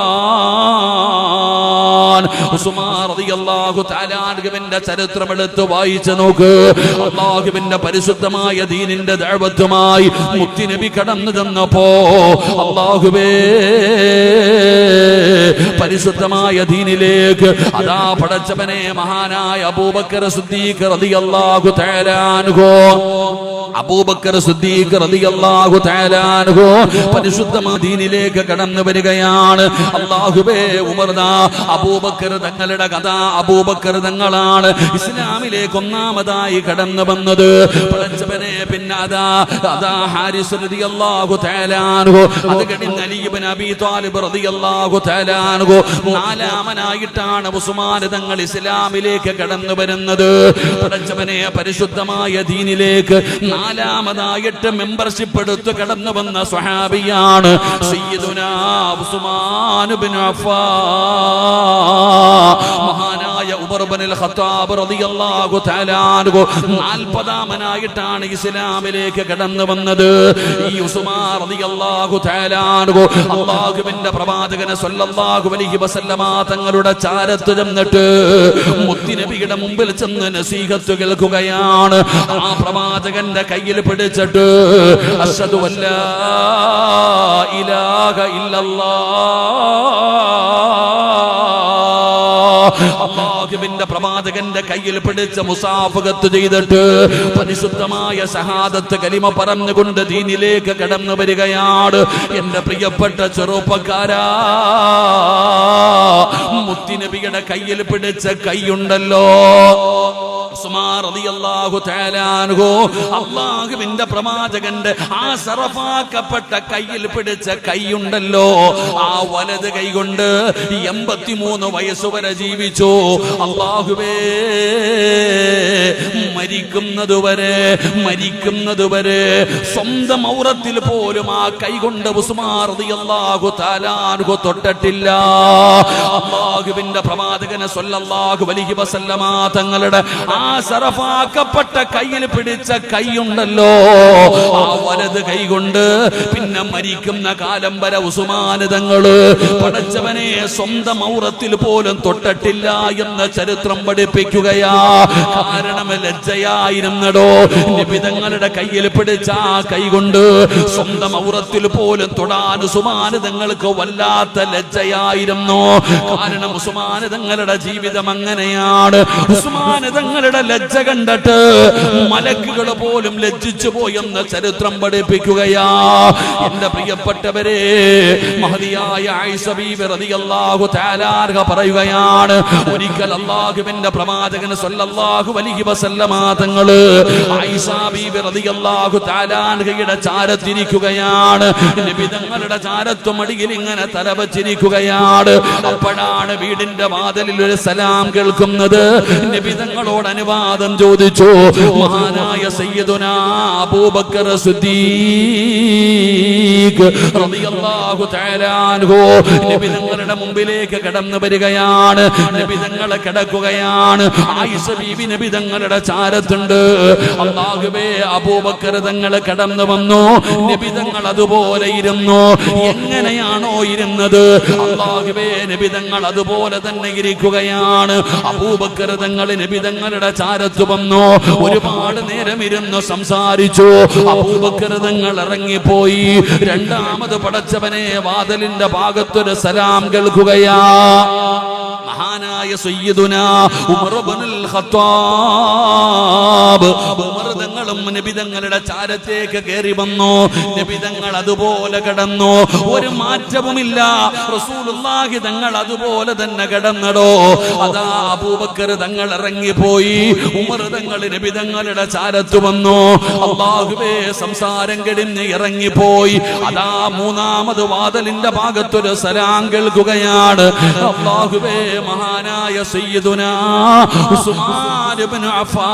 ഉസ്മാൻ റളിയല്ലാഹു തആല അൻഹുവിന്റെ ചരിത്രം എടുത്ത് വായിച്ചു നോക്ക്. അല്ലാഹുവിന്റെ പരിശുദ്ധമായ ദീനിന്റെ ദഅവത്തുമായി മുത്തുനബി കടന്നു ചെന്നപ്പോ അല്ലാഹുവേ പരിശുദ്ധമായ ദീനിലേക്ക് അതാ പടച്ചവനെ മഹാനായ അബൂബക്കർ സിദ്ദീഖ് റളിയല്ലാഹു തആല അൻഹു, അബൂബക്കർ സിദ്ദീഖ് റളിയല്ലാഹു തആല അൻഹു പരിശുദ്ധമായ ദീനിലേക്ക് കടന്നു വരികയാണ്. അല്ലാഹുവേ ഉമർദാ അബൂബക്കർ തങ്ങളുടെ കഥ. അബൂബക്കർ തങ്ങളാണ് ഇസ്ലാമിലേക്ക് ഒന്നാമതായി കടന്നു വന്നത്. പടച്ചവനെ പിന്നെ അതാ ഹാരിസ് റളിയല്ലാഹു തആല അൻഹു, അത് കഴിഞ്ഞ് അലി ഇബ്നു അബീ ത്വാലിബ് റളിയല്ലാഹു തആല അൻഹു, നാലാമനായിട്ടാണ് ഉസ്മാൻ തങ്ങൾ ഇസ്ലാമിലേക്ക് കടന്നു വരുന്നത്. പടച്ചവനെ പരിശുദ്ധമായ ദീനിലേക്ക് നാലാമതായിട്ട് മെമ്പർഷിപ്പ് എടുത്ത് കടന്നു വന്ന സ്വഹാബിയാണ് സയ്യിദുനാ ഉസ്മാൻ ഇബ്നു അഫ്ഫാൻ. മഹാനായ ഉമർ ഇബ്നുൽ ഖത്താബ് റളിയല്ലാഹു തആല അൻഹു 40ാമനായിട്ടാണ് ഇസ്ലാമിലേക്ക് കടന്നു വന്നത്. ഈ ഉസ്മാൻ റളിയല്ലാഹു തആല അൻഹു അല്ലാഹുവിന്റെ പ്രവാചകൻ സ്വല്ലല്ലാഹു അലൈഹി വസല്ലമ തങ്ങളുടെ ചാരത്ത് ചെന്നിട്ട് മുത്തുനബിയുടെ മുമ്പിൽ ചെന്ന് നസീഹത്ത് കേൾക്കുകയാണ്. ആ പ്രവാചകന്റെ കയ്യിൽ പിടിച്ചിട്ട് അശ്ഹദു അല്ലാ ഇലാഹ ഇല്ലല്ലാഹ്, അല്ലാഹുവിന്റെ പ്രവാചകന്റെ കയ്യിൽ പിടിച്ച് മുസാഫഹത്ത് ചെയ്തിട്ട് പരിശുദ്ധമായ ഷഹാദത്ത് കലിമ പറഞ്ഞുകൊണ്ട് ദീനിലേക്ക് കടന്നു വരികയാണ്. എന്റെ പ്രിയപ്പെട്ട ചെറുപ്പക്കാരാ, മുത്തുനബിയുടെ കയ്യിൽ പിടിച്ച കൈയുണ്ടല്ലോ, ഉസ്മാൻ റളിയല്ലാഹു തആല അൻഹു അല്ലാഹുവിന്റെ പ്രവാചകന്റെ ആ സറഫാക്കപ്പെട്ട കയ്യിൽ പിടിച്ച കൈയുണ്ടല്ലോ, ആ വലത് കൈ കൊണ്ട് 83 വയസ്സ് വരെ ജീവിച്ചു. അല്ലാഹുവേ മരിക്കുന്നതുവരെ സ്വന്തം ഔറത്തിൽ പോലും ആ കൈ കൊണ്ട് ഉസ്മാൻ റളിയല്ലാഹു തആല അൻഹു തൊട്ടിട്ടില്ല. അല്ലാഹുവിന്റെ പ്രവാചകനെ സ്വല്ലല്ലാഹു അലൈഹി വസല്ലമ തങ്ങളുടെ ആ സറഫാക്കപ്പെട്ട കയ്യിൽ പിടിച്ച കൈയുണ്ടല്ലോ, ആ വലത് കൈ കൊണ്ട് പിന്നെ മരിക്കുന്ന കാലം വരെ ഉസ്മാൻ തങ്ങള് പടച്ചവനെ സ്വന്തം ഔറത്തിൽ പോലും തൊട്ടിട്ടില്ല എന്ന ചരിത്രം പഠിപ്പിക്കുകയാ. കാരണം ലജ്ജയായിരുന്നടോ. നബി തങ്ങളുടെ കയ്യിൽ പിടിച്ച ആ കൈ കൊണ്ട് സ്വന്തം ഔറത്തിൽ പോലും തൊടാൻ ഉസ്മാൻ തങ്ങൾക്ക് വല്ലാത്ത ലജ്ജയായിരുന്നു. കാരണം ഉസ്മാൻ തങ്ങളുടെ ജീവിതം അങ്ങനെയാണ്. ഉസ്മാൻ തങ്ങളുടെ ലജ്ജ കണ്ടിട്ട് മലക്കുകൾ പോലും ലജ്ജിച്ചു പോയെന്ന് ചരിത്രം പഠിപ്പിക്കുകയാ. എന്റെ പ്രിയപ്പെട്ടവരെ, മഹദിയായ ആയിഷ ബീവി റളിയല്ലാഹു തആല അൻഹ പറയുകയാണ്, ഒരിക്കൽ അല്ലാഹുവിന്റെ പ്രവാചകൻ സ്വല്ലല്ലാഹു അലൈഹി വസല്ലമ തങ്ങള് ആയിഷ ബീവി റളിയല്ലാഹു തആല അൻഹയുടെ ചാരത്തിരിക്കുകയാണ്. നബി തങ്ങളുടെ ചാരത്തുമടിയിൽ ഇങ്ങനെ തലവച്ചിരിക്കുകയാണ്. അപ്പോഴാണ് വീടിന്റെ വാതിലിൽ ഒരു സലാം കേൾക്കുന്നത്. നബി തങ്ങളോട് അനുവാദം ചോദിച്ചു. മഹാനായ സയ്യിദുനാ അബൂബക്കർ സിദ്ദീഖ് റളിയല്ലാഹു തആല അൻഹു നബി തങ്ങളുടെ മുമ്പിലേക്ക് കടന്നു വരികയാണ്. നബി തങ്ങളെ കിടക്കുകയാണ്. ആയിഷ ബീവി നബി തങ്ങളുടെ ചാരത്തുണ്ട്. അല്ലാഹുവേ, അബൂബക്കർ തങ്ങളെ കടന്നു വന്നു. നബി തങ്ങൾ അതുപോലെ ഇരുന്നു. എങ്ങനെയാണോ ഇരുന്നത്, അല്ലാഹുവേ, നബി തങ്ങൾ അതുപോലെ തന്നെ ഇരിക്കുകയാണ്. അബൂബക്കർ തങ്ങൾ നബി തങ്ങളുടെ ചാരത്ത് വന്നു. ഒരുപാട് നേരം ഇരുന്ന് സംസാരിച്ചു. അബൂബക്കർ തങ്ങൾ ഇറങ്ങിപ്പോയി. രണ്ടാമത് പടച്ചവനെ വാതിലിന്റെ ഭാഗത്തൊരു സലാം കേൾക്കുകയാ. മഹാനായ സയ്യിദുനാ ഉമർ ഇബ്നുൽ ഖത്താബ്, ഉമർ തങ്ങളും നബിതങ്ങളുടെ ചാരത്തേക്ക് കയറി വന്നു. നബിതങ്ങൾ അതുപോലെ കിടന്നു, ഒരു മാറ്റവുമില്ല. റസൂലുള്ളാഹി തങ്ങൾ അതുപോലെ തന്നെ കിടന്നടോ. അതാ അബൂബക്കർ തങ്ങൾ ഇറങ്ങിപ്പോയി, ഉമർ തങ്ങൾ നബിതങ്ങളുടെ ചാരത്ത് വന്നു. അല്ലാഹുവേ, സംസാരം കെടിഞ്ഞ് ഇറങ്ങിപ്പോയി. അതാ മൂന്നാമത് വാതിലിന്റെ ഭാഗത്തൊരു സലാം കേൾക്കുകയാണ്. അല്ലാഹുവേ, മഹാനായ സയ്യിദുനാ ഉസ്മാൻ ഇബ്നു അഫ്ഫാൻ,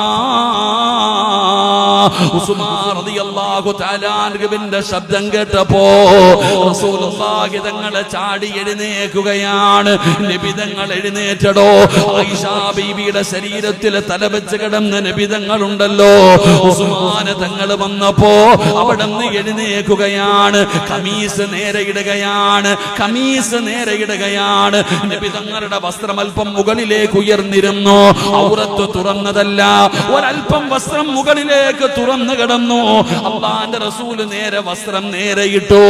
ഉസ്മാൻ റളിയല്ലാഹു തആല അൻഹുവിന്റെ ശബ്ദം കേട്ടപ്പോ റസൂലുള്ളാഹി തങ്ങൾ ചാടി എഴുന്നേൽക്കുകയാണ്. നബി തങ്ങൾ എഴുന്നേറ്റടോ. ആയിഷ ബീവിയുടെ ശരീരത്തിൽ തലവെച്ച് കിടന്ന നബി തങ്ങളുണ്ടല്ലോ, ഉസ്മാൻ തങ്ങൾ വന്നപ്പോ അവിടെ നിന്ന് എഴുന്നേൽക്കുകയാണ്. കമീസ് നേരെ ഇടുകയാണ്, കമീസ് നേരെ ഇടുകയാണ്. നബി തങ്ങളുടെ വസ്ത്രം അല്പം മുകളിലേക്ക് ഉയർന്നിരുന്നു. ഔറത്ത് തുറന്നതല്ല, ഒരൽപ്പം വസ്ത്രം മുകളിലേക്ക് തുറന്നു കിടന്നു. അല്ലാഹുവിന്റെ റസൂല് നേരെ വസ്ത്രം നേരെ ഇട്ടു.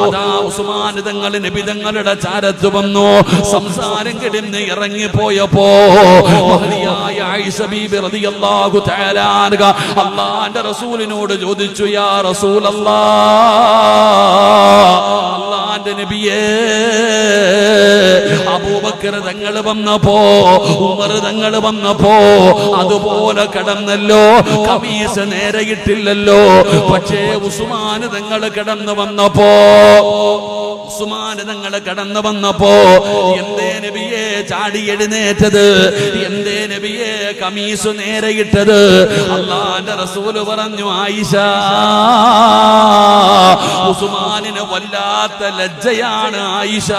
അതാ ഉസ്മാൻ തങ്ങൾ നബി തങ്ങളുടെ ചാരത്ത് വന്നു. സംസാരം കിടന്ന് ഇറങ്ങിപ്പോയപ്പോ മഹദിയായ ആയിഷ ബീബി റളിയല്ലാഹു തആല അൻഹ അല്ലാഹുവിന്റെ റസൂലിനോട് ചോദിച്ചു, യാ റസൂലല്ലാഹ്, അല്ലാഹുവിന്റെ നബിയേ, അബൂബക്കർ തങ്ങൾ വന്നപ്പോ, ഉമർ തങ്ങൾ വന്നപ്പോ അതുപോലെ കിടന്നല്ലോ, കമീസ് നേരെ ഇട്ടില്ലല്ലോ. പക്ഷേ ഉസ്മാൻ തങ്ങൾ കിടന്നു വന്നപ്പോ, ഉസ്മാൻ തങ്ങൾ കടന്നു വന്നപ്പോ എന്തേ നബിയെ ചാടി എഴുന്നേറ്റത്? എന്തേ നബിയെ കമീസ് നേരെ ഇട്ടത്? അല്ലാഹുവിന്റെ റസൂൽ പറഞ്ഞു, ആയിഷ, ഉസ്മാനിന് വല്ലാത്ത ലജ്ജയാണ് ആയിഷ.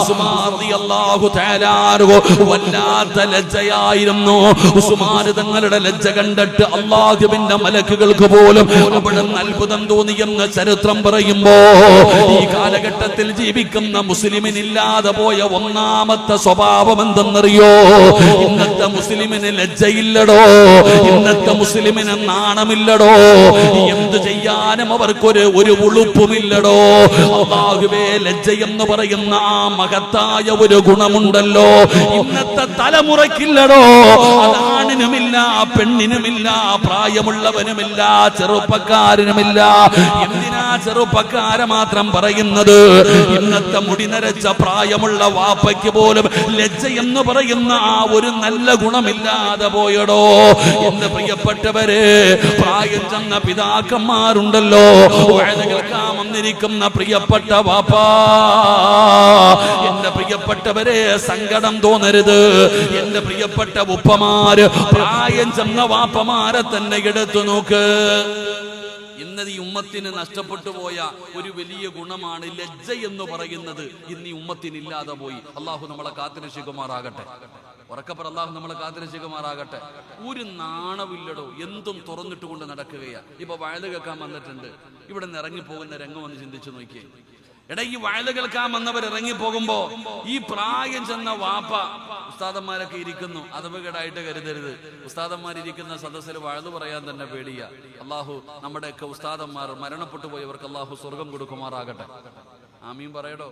ഉസ്മാൻ റളിയല്ലാഹു തആല അൻഹു വല്ലാത്ത ലജ്ജയായിരുന്നു. ഉസ്മാൻ തങ്ങളുടെ ലജ്ജ കണ്ടിട്ട് അല്ലാഹുവിന്റെ മലക്കുകൾക്ക് പോലും അവിടുന്ന് അത്ഭുതം തോന്നിയെന്ന് ചരിത്രം പറയുമ്പോ, ഈ കാലഘട്ടത്തിൽ ജീവിക്കുന്ന മുസ്ലിമിനില്ലാതെ പോയ ഒന്നാമത്തെ സ്വഭാവം എന്തെന്നറിയോ? ഇന്നത്തെ മുസ്ലിമിന് ലജ്ജയില്ലടോ, ഇന്നത്തെ മുസ്ലിമിന് നാണമില്ലടോ, എന്ത് ചെയ്യാനും അവർക്കൊരു ഉളുപ്പുമില്ലടോ. അല്ലാഹുവേ, ലജ്ജയെന്ന് പറയുന്ന ആ മഹത്തായ ഒരു ഗുണമുണ്ടല്ലോ, ഇന്നത്തെ തലമുറയ്ക്കില്ലടോ. അതാണിനുമില്ല, പെണ്ണിനുമില്ല, പ്രായമുള്ളവനുമില്ല, ചെറുപ്പക്കാരനുമില്ല. എന്തിനാ ചെറുപ്പക്കാരെ മാത്രം പറയുന്നത്? ഇന്നത്തെ മുടി നരച്ച പ്രായമുള്ള വാപ്പയ്ക്ക് പോലും ലജ്ജ എന്ന് പറയുന്ന ആ ഒരു നല്ല ഗുണമില്ലാതെ പോയടോ. എന്റെ പ്രിയപ്പെട്ടവരെ, പ്രായം ചെന്ന പിതാക്കന്മാരുണ്ടല്ലോ, കേൾക്കാൻ വന്നിരിക്കുന്ന പ്രിയപ്പെട്ട വാപ്പാ, എന്റെ പ്രിയപ്പെട്ടവരെ, സങ്കടം തോന്നരുത്. എന്റെ പ്രിയപ്പെട്ട ഉപ്പമാര്, പ്രായം ചെന്ന വാപ്പമാരെ തന്നെ എടുത്തു നോക്ക്. ഇന്നത് ഈ ഉമ്മത്തിന് നഷ്ടപ്പെട്ടു പോയ ഒരു വലിയ ഗുണമാണ് ലജ്ജ എന്ന് പറയുന്നത്. ഇന്ന് ഈ ഉമ്മത്തിന് ഇല്ലാതെ പോയി. അള്ളാഹു നമ്മളെ കാത്തിരക്ഷിക്കുമാറാകട്ടെ. ഉറക്കപ്പറ, അള്ളാഹു നമ്മളെ കാത്തിരക്ഷിക്കുമാറാകട്ടെ. ഒരു നാണമില്ലടോ, എന്തും തുറന്നിട്ട് കൊണ്ട് നടക്കുകയാ. ഇപ്പൊ വയല് കേൾക്കാൻ വന്നിട്ടുണ്ട്, ഇവിടെ നിന്ന് ഇറങ്ങിപ്പോകുന്ന രംഗം ഒന്ന് ചിന്തിച്ചു നോക്കിയേ. എടാ, ഈ വയല് കേൾക്കാൻ വന്നവർ ഇറങ്ങിപ്പോകുമ്പോ ഈ പ്രായം ചെന്ന വാപ്പ, ഉസ്താദന്മാരൊക്കെ ഇരിക്കുന്നു, അഥവായിട്ട് കരുതരുത്. ഉസ്താദന്മാരിയ്ക്കുന്ന സദസ്സിൽ വയല് പറയാൻ തന്നെ പേടിയാ. അള്ളാഹു നമ്മുടെയൊക്കെ ഉസ്താദന്മാർ, മരണപ്പെട്ടു പോയവർക്ക് അള്ളാഹു സ്വർഗം കൊടുക്കുമാറാകട്ടെ. ആമീൻ പറയടോ.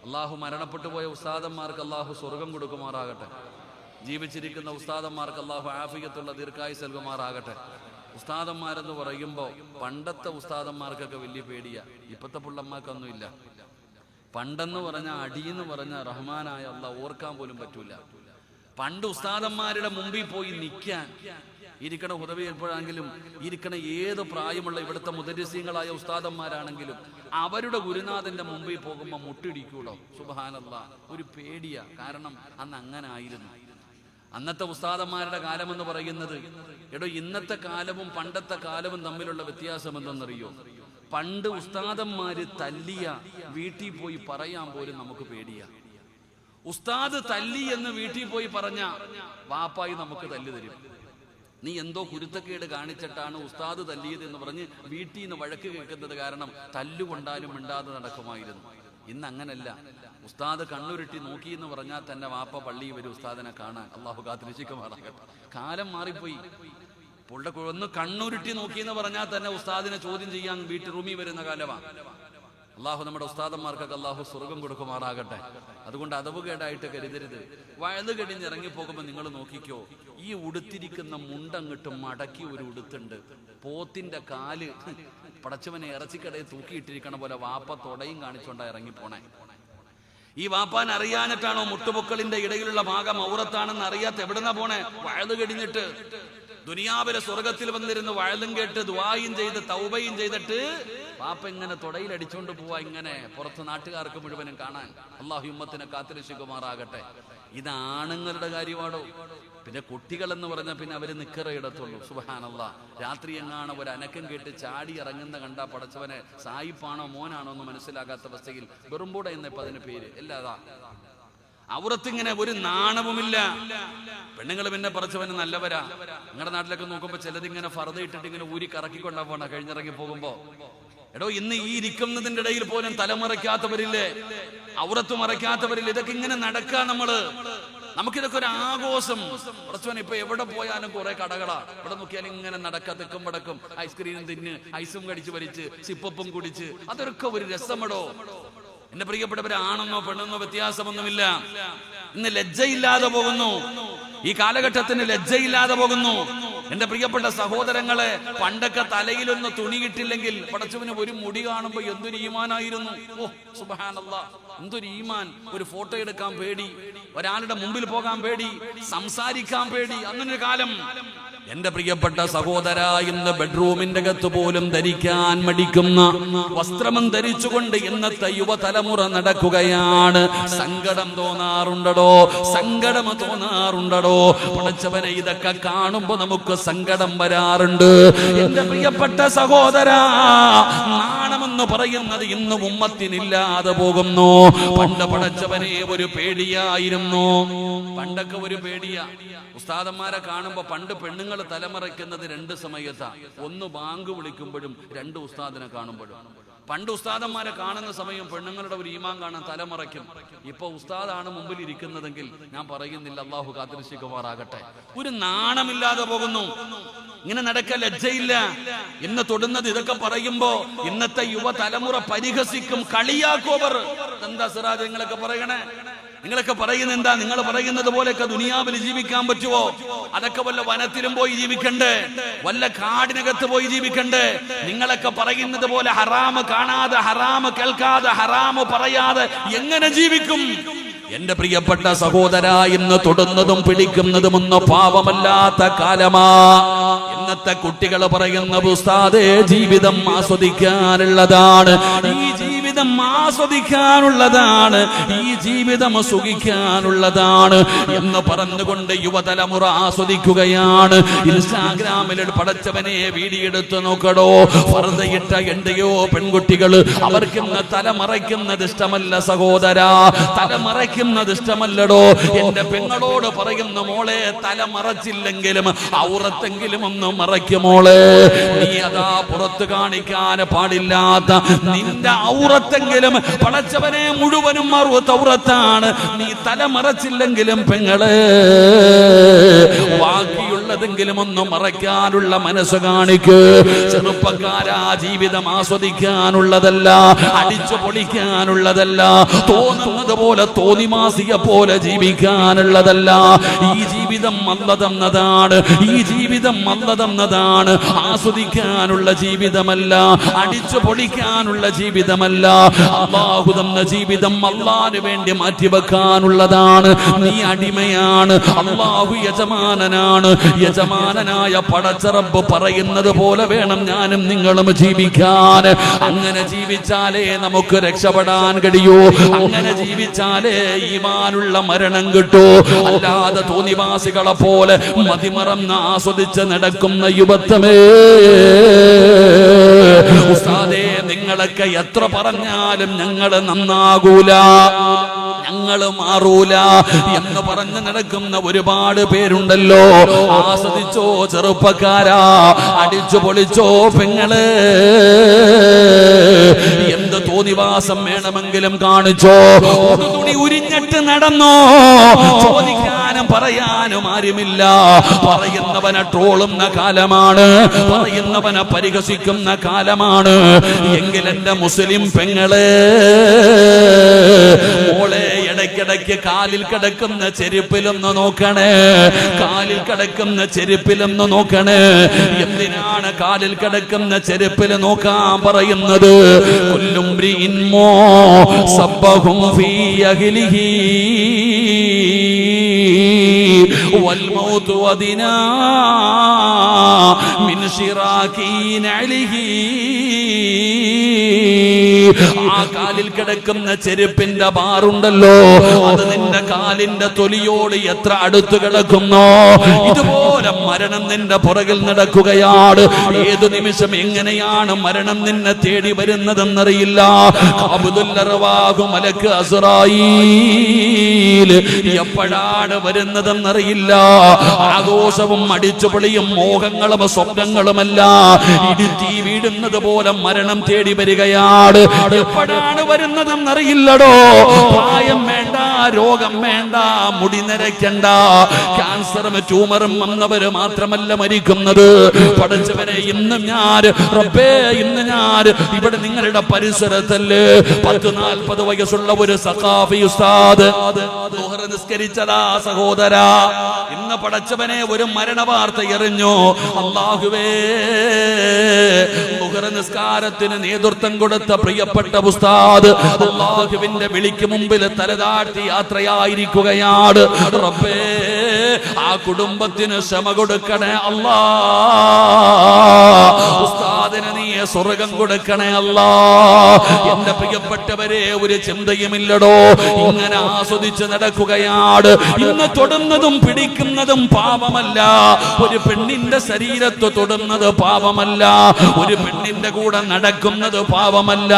അള്ളാഹു മരണപ്പെട്ടു പോയ ഉസ്താദന്മാർക്ക് അള്ളാഹു സ്വർഗം കൊടുക്കുമാറാകട്ടെ. ജീവിച്ചിരിക്കുന്ന ഉസ്താദന്മാർക്ക് അള്ളാഹു ആഫിയത്തുള്ള ദീർഘായുസ്സ് നൽകുമാറാകട്ടെ. ഉസ്താദന്മാരെന്ന് പറയുമ്പോൾ പണ്ടത്തെ ഉസ്താദന്മാർക്കൊക്കെ വലിയ പേടിയാ. ഇപ്പോഴത്തെ പിള്ളന്മാർക്കൊന്നും ഇല്ല. പണ്ടെന്ന് പറഞ്ഞാൽ, അടിയെന്ന് പറഞ്ഞാൽ റഹ്മാനായ അല്ലാഹ് ഓർക്കാൻ പോലും പറ്റൂല. പണ്ട് ഉസ്താദന്മാരുടെ മുമ്പിൽ പോയി നിൽക്കാൻ, ഇരിക്കണ ഹുദവി എപ്പോഴാണെങ്കിലും ഇരിക്കണ ഏത് പ്രായമുള്ള ഇവിടുത്തെ മുദരിസീങ്ങളായ ഉസ്താദന്മാരാണെങ്കിലും അവരുടെ ഗുരുനാഥന്റെ മുമ്പിൽ പോകുമ്പോൾ മുട്ടിടിക്കൂടോ. സുബ്ഹാനല്ലാഹ്, ഒരു പേടിയാ. കാരണം അന്ന് അങ്ങനെ ആയിരുന്നു. അന്നത്തെ ഉസ്താദന്മാരുടെ കാലം എന്ന് പറയുന്നത്, എടോ, ഇന്നത്തെ കാലവും പണ്ടത്തെ കാലവും തമ്മിലുള്ള വ്യത്യാസം എന്തെന്നറിയോ? പണ്ട് ഉസ്താദന്മാര് തല്ലിയ വീട്ടിൽ പോയി പറയാൻ പോലും നമുക്ക് പേടിയാ. ഉസ്താദ് തല്ലി എന്ന് വീട്ടിൽ പോയി പറഞ്ഞ വാപ്പായി നമുക്ക് തല്ലി തരും. നീ എന്തോ കുരുത്തക്കേട് കാണിച്ചിട്ടാണ് ഉസ്താദ് തല്ലിയത് എന്ന് പറഞ്ഞ് വീട്ടിൽ നിന്ന് വഴക്ക് കേൾക്കുന്നത് കാരണം തല്ലുകൊണ്ടാലും മിണ്ടാതെ നടക്കുമായിരുന്നു. ഇന്ന് അങ്ങനല്ല. ഉസ്താദ് കണ്ണുരുട്ടി നോക്കി എന്ന് പറഞ്ഞാൽ തന്നെ വാപ്പ പള്ളിയിൽ വരും ഉസ്താദിനെ കാണാൻ. അള്ളാഹു കാത്തിരക്ഷിക്കുമാറാകട്ടെ. കാലം മാറിപ്പോയി. ഒന്ന് കണ്ണുരുട്ടി നോക്കി എന്ന് പറഞ്ഞാൽ തന്നെ ഉസ്താദിനെ ചോദ്യം ചെയ്യാൻ വീട്ടിൽ റൂമിൽ വരുന്ന കാലമാണ്. അള്ളാഹു നമ്മുടെ ഉസ്താദന്മാർക്കൊക്കെ അള്ളാഹു സ്വർഗം കൊടുക്കുമാറാകട്ടെ. അതുകൊണ്ട് അതവുകേടായിട്ട് കരുതരുത്. വയല് കഴിഞ്ഞ് ഇറങ്ങിപ്പോകുമ്പോൾ നിങ്ങൾ നോക്കിക്കോ, ഈ ഉടുത്തിരിക്കുന്ന മുണ്ടങ്ങിട്ട് മടക്കി ഒരു ഉടുത്തുണ്ട്. പോത്തിന്റെ കാല് പടച്ചവനെ ഇറച്ചിക്കടയിൽ തൂക്കിയിട്ടിരിക്കണ പോലെ വാപ്പ തൊടയും കാണിച്ചോണ്ടാ ഇറങ്ങിപ്പോണേ. ഈ വാപ്പാൻ അറിയാനിട്ടാണോ മുട്ടുപൊക്കളിന്റെ ഇടയിലുള്ള ഭാഗം ഔറത്താണെന്ന് അറിയാത്ത എവിടുന്ന പോണേ? വയല് കഴിഞ്ഞിട്ട് ദുനിയാവിലെ സ്വർഗത്തിൽ വന്നിരുന്ന് വയലും കേട്ട് ദുആയും ചെയ്ത് തൗബയും ചെയ്തിട്ട് പാപ്പ ഇങ്ങനെ തൊടയിൽ അടിച്ചോണ്ട് പോവാ, ഇങ്ങനെ പുറത്ത് നാട്ടുകാർക്ക് മുഴുവനും കാണാൻ. അല്ലാഹു ഉമ്മത്തിനെ കാത്തിരക്ഷിക്കുമാറാകട്ടെ. ഇത് ആണുങ്ങളുടെ കാര്യമാണോ? പിന്നെ കുട്ടികൾ എന്ന് പറഞ്ഞാൽ പിന്നെ അവര് നിക്കറയിടത്തുള്ളൂ. സുബ്ഹാനല്ലാഹ്. രാത്രി എങ്ങാണ് ഒരു അനക്കം കേട്ട് ചാടി ഇറങ്ങുന്ന കണ്ടാ പടച്ചവനെ സായിപ്പാണോ മോനാണോ എന്ന് മനസ്സിലാകാത്ത അവസ്ഥയിൽ വെറുമ്പൂടെ എന്നപ്പോ അതിന് പേര് എല്ലാതാ. ഔറത്തിങ്ങനെ ഒരു നാണവുമില്ല. പെണ്ണുങ്ങൾ പിന്നെ പടച്ചവന് നല്ലവരാ. നിങ്ങളുടെ നാട്ടിലൊക്കെ നോക്കുമ്പോ ചിലതിങ്ങനെ ഫർദ ഇട്ടിട്ട് ഇങ്ങനെ ഊരി കറക്കിക്കൊണ്ടാ പോണ കഴിഞ്ഞിറങ്ങി പോകുമ്പോ. എടോ, ഇന്ന് ഈ ഇരിക്കുന്നതിന്റെ ഇടയിൽ പോലും തലമറയ്ക്കാത്തവരില്ലേ, ഔറത്ത് മറയ്ക്കാത്തവരില്ലേ? ഇതൊക്കെ ഇങ്ങനെ നടക്കാ നമ്മള്. നമുക്കിതൊക്കെ ഒരു ആഘോഷം. പടച്ചവൻ ഇപ്പൊ എവിടെ പോയാലും കുറെ കടകളാ. ഇവിടെ നോക്കിയാലും ഇങ്ങനെ നടക്കാ, തെക്കും വടക്കും ഐസ്ക്രീമും തിന്ന് ഐസും കടിച്ചു വലിച്ച് സിപ്പപ്പും കുടിച്ച്, അതൊക്കെ ഒരു രസമടോ. എന്റെ പ്രിയപ്പെട്ടവരെ, ആണെന്നോ പെണ്ണെന്നോ വ്യത്യാസമൊന്നുമില്ല. ഇന്ന് ലജ്ജയില്ലാതെ പോകുന്നു. ഈ കാലഘട്ടത്തിന് ലജ്ജയില്ലാതെ പോകുന്നു. എന്റെ പ്രിയപ്പെട്ട സഹോദരങ്ങളെ, പണ്ടൊക്കെ തലയിലൊന്ന് തുണിയിട്ടില്ലെങ്കിൽ പടച്ചവന് ഒരു മുടി കാണുമ്പോ എന്തൊരു ഈമാനായിരുന്നു. ഓ സുബ്ഹാനല്ലാഹ്, എന്തൊരു ഈമാൻ. ഒരു ഫോട്ടോ എടുക്കാൻ പേടി, ഒരാളുടെ മുമ്പിൽ പോകാൻ പേടി, സംസാരിക്കാൻ പേടി, അങ്ങനൊരു കാലം. എന്റെ പ്രിയപ്പെട്ട സഹോദര, ഇന്ന് ബെഡ്റൂമിന്റെ അകത്ത് പോലും ധരിക്കാൻ മടിക്കുന്ന വസ്ത്രം ധരിച്ചുകൊണ്ട് ഇന്നത്തെ യുവതലമുറ നടക്കുകയാണ്. സങ്കടം തോന്നാറുണ്ടോ? സങ്കടം തോന്നാറുണ്ടോ? പടച്ചവനെ, ഇതൊക്കെ കാണുമ്പോ നമുക്ക് സങ്കടം വരാറുണ്ട്. എന്റെ പ്രിയപ്പെട്ട സഹോദര, നാണമെന്ന് പറയുന്നത് ഇന്ന് ഉമ്മത്തിനില്ലാതെ പോകുന്നു. പണ്ട് പടച്ചവനെ ഒരു പേടിയായിരുന്നു. പണ്ടൊക്കെ ഒരു പേടിയാ. ഉസ്താദന്മാരെ കാണുമ്പോ പണ്ട് പെണ്ണുങ്ങൾ തലമറയ്ക്കുന്നത് രണ്ട് സമയത്താ. ഒന്ന് ബാങ്ക് വിളിക്കുമ്പോഴും, രണ്ട് ഉസ്താദിനെ കാണുമ്പോഴും. പണ്ട് ഉസ്താദന്മാരെ കാണുന്ന സമയം പെണ്ണുങ്ങളുടെ ഒരു ഈമാൻ കാണാൻ തലമറയ്ക്കും. ഇപ്പൊ ഉസ്താദാണ് മുമ്പിൽ ഇരിക്കുന്നതെങ്കിൽ ഞാൻ പറയുന്നില്ല, അള്ളാഹു കാത്തിരക്ഷിക്കുമാറാകട്ടെ. ഒരു നാണമില്ലാതെ പോകുന്നു. ഇങ്ങനെ നടക്കാൻ ലജ്ജയില്ല. ഇന്ന് തൊടുന്നത് ഇതൊക്കെ പറയുമ്പോ ഇന്നത്തെ യുവതലമുറ പരിഹസിക്കും, കളിയാക്കും അവർ. എന്താ സിറാജ് നിങ്ങളൊക്കെ പറയണേ? നിങ്ങളൊക്കെ പറയുന്നത് എന്താ? നിങ്ങൾ പറയുന്നത് പോലെയൊക്കെ ദുനിയാവിൽ ജീവിക്കാൻ പറ്റുമോ? അതൊക്കെ വല്ല വനത്തിലും പോയി ജീവിക്കണ്ടേ? വല്ല കാടിനകത്ത് പോയി ജീവിക്കണ്ടേ? നിങ്ങളൊക്കെ പറയുന്നത് പോലെ ഹറാമ് കാണാതെ, ഹറാമ് കേൾക്കാതെ, ഹറാമ് പറയാതെ എങ്ങനെ ജീവിക്കും? എന്റെ പ്രിയപ്പെട്ട സഹോദര, ഇന്ന് തൊടുന്നതും പിടിക്കുന്നതും ഒന്നും പാപമല്ലാത്ത കാലമാ. ഇന്നത്തെ കുട്ടികൾ പറയുന്ന ഉസ്താദേ, ജീവിതം ആസ്വദിക്കാനുള്ളതാണ്, ഈ ജീവിതം ആസ്വദിക്കാനുള്ളതാണ്, ഈ ജീവിതം സുഖിക്കാനുള്ളതാണ് എന്ന് പറഞ്ഞുകൊണ്ട് യുവതലമുറ ആസ്വദിക്കുകയാണ്. ഇൻസ്റ്റാഗ്രാമിൽ പടച്ചവനെ വീഡിയോ എടുത്ത് നോക്കടോ, ഫർദയിട്ട എന്റെയോ പെൺകുട്ടികൾ. അവർക്ക് ഇന്ന് തലമറയ്ക്കുന്നത് ഇഷ്ടമല്ല സഹോദര, തലമറയ്ക്കുന്നത് ഇഷ്ടമല്ലടോ. എന്റെ പെങ്ങളോട് പറയുന്ന മോളെ, തലമറച്ചില്ലെങ്കിലും ഔറത്തെങ്കിലും ഒന്ന് മറയ്ക്കുമോളെ. നീ അതാ പുറത്ത് കാണിക്കാൻ പാടില്ലാത്ത നിന്റെ ഔറത്തെങ്കിലും പടച്ചവനെ മുഴുവനും ഔറത്താണ്. നീ തലമറച്ചില്ലെങ്കിലും പെങ്ങളെ, ബാക്കിയുള്ളതെങ്കിലും ഒന്ന് മറയ്ക്കാനുള്ള മനസ്സ് കാണിക്ക്. ചെറുപ്പക്കാരാ, ജീവിതം ആസ്വദിക്കാനുള്ളതല്ല, അടിച്ചു പൊളിക്കാനുള്ളതല്ല, തോന്നുന്നത് പോലെ തോന്നിമാസിയെ പോലെ ജീവിക്കാനുള്ളതല്ല. ഈ ജീവിതം അല്ലാഹു തന്നതാണ്, ഈ ജീവിതം അല്ലാഹു തന്നതാണ്. ആസ്വദിക്കാനുള്ള ജീവിതമല്ല, അടിച്ചു പൊളിക്കാനുള്ള ജീവിതമല്ല. അല്ലാഹു തന്ന ജീവിതം അല്ലാഹുവിന് വേണ്ടി മാറ്റിവെക്കാനുള്ളതാണ്. നീ അടിമയാണ്, അല്ലാഹു യജമാനനാണ്. യജമാനനായ പടച്ച റബ്ബ് പറയുന്നത് പോലെ വേണം ഞാനും നിങ്ങളും ജീവിക്കാൻ. അങ്ങനെ ജീവിച്ചാലേ നമുക്ക് രക്ഷപ്പെടാൻ കഴിയൂ. അങ്ങനെ ജീവിച്ചാലേ ഈമാനുള്ള മരണം കിട്ടൂ. അല്ലാതെ തോന്നിവാസികളെ പോലെ മതിമറന്ന് ആസ്വദിച്ച് നടക്കുന്ന യുവത്വമേ, ഉസ്താദേ, നിങ്ങളൊക്കെ എത്ര പറഞ്ഞാലും ഞങ്ങള് നന്നാകൂല, ഞങ്ങള് മാറൂല എന്ന് പറഞ്ഞ് നടക്കുന്ന ഒരുപാട് പേരുണ്ടല്ലോ. ആസ്വദിച്ചോ ചെറുപ്പക്കാരാ, അടിച്ചു പൊളിച്ചോ പെങ്ങള്. എന്ത് തോന്നിവാസം വേണമെങ്കിലും കാണിച്ചോ, തുണി ഉരിഞ്ഞിട്ട് നടന്നോ, ചോദിക്കാൻ പറയാനും ആരുമില്ല. പറയുന്നവനെ ട്രോളുന്ന കാലമാണ്, പറയുന്നവനെ പരിഹസിക്കുന്ന കാലമാണ്. എങ്കിൽ എന്റെ മുസ്ലിം പെങ്ങളെ, മോളെ, ഇടയ്ക്കിടയ്ക്ക് കാലിൽ കിടക്കുന്ന ചെരുപ്പിലൊന്ന് നോക്കണേ, കാലിൽ കിടക്കുന്ന ചെരുപ്പിലൊന്ന് നോക്കണേ. എന്തിനാണ് കാലിൽ കിടക്കുന്ന ചെരുപ്പിൽ നോക്കാൻ പറയുന്നത്? കുല്ലും മ്രിഇൻ മോ സബ്ബഹും ഫീ അഹ്ലിഹി വൽ മൗതു വദിനാ മിൻ ശിറാകി നഅലിഹി. ആ കാലിൽ കിടക്കുന്ന ചെരുപ്പിന്റെ ബാറുണ്ടല്ലോ, അത് നിന്റെ കാലിന്റെ തൊലിയോട് എത്ര അടുത്ത് കിടക്കുന്നോ, ഇതുപോലെ മരണം നിന്റെ പുറകിൽ നടക്കുകയാണ്. ഏതു നിമിഷം എങ്ങനെയാണ് മരണം നിന്നെ തേടി വരുന്നതെന്നറിയില്ല. മലക്ക് അസ്റായീൽ എപ്പോഴാണ് വരുന്നതെന്നറിയില്ല. ആഘോഷവും അടിച്ചുപൊളിയും മോഹങ്ങളും സ്വപ്നങ്ങളുമല്ല, ഇടുത്തി വീടുന്നത് പോലെ മരണം തേടി വരികയാണ്. എപ്പോഴാണ് വരുന്നതെന്നറിയില്ലടോ. പ്രായം വേണ്ട, രോഗം വേണ്ട, മുടി നരയ്ക്കണ്ട. ക്യാൻസറും ട്യൂമറും വന്നവര് മാത്രമല്ല മരിക്കുന്നത്. പഠിച്ചവരെ, ഇന്ന് ഞാൻ റബ്ബേ, ഇന്ന് ഞാൻ ഇവിടെ നിങ്ങളുടെ പരിസരത്തല്ലേ 10-40 വയസ്സുള്ള ഒരു സഖാഫി ഉസ്താദ് ദുഹർ നിസ്കരിച്ചതാ സഹോദരാ. ഇന്ന് പഠിച്ചവനെ ഒരു മരണവാർത്ത എറിഞ്ഞു. അല്ലാഹുവേ, ദുഹർ നിസ്കാരത്തിന് നേതൃത്വം കൊടുത്ത പ്രിയപ്പെട്ട ഉസ്താദ് അല്ലാഹുവിന്റെ വിളിക്ക് മുമ്പിൽ തലതാഴ്ത്തി യാത്രയായിരിക്കുകയാണ്. റബ്ബേ, ആ കുടുംബത്തിന് ക്ഷമ കൊടുക്കണേ അല്ലാ. ഉസ്താദിന് നീ സ്വർഗം കൊടുക്കണേ അല്ലാ. എന്റെ പ്രിയപ്പെട്ടവരെ, ഒരു ചിന്തയുമില്ലടോ, ഇങ്ങനെ ആസ്വദിച്ച് നടക്കുകയാണ്. ഇന്ന് തൊടുന്നതും പിടിക്കുന്നതും പാപമല്ല. ഒരു പെണ്ണിന്റെ ശരീരത്ത് തൊടുന്നത് പാപമല്ല, ഒരു പെണ്ണിന്റെ കൂടെ നടക്കുന്നത് പാപമല്ല.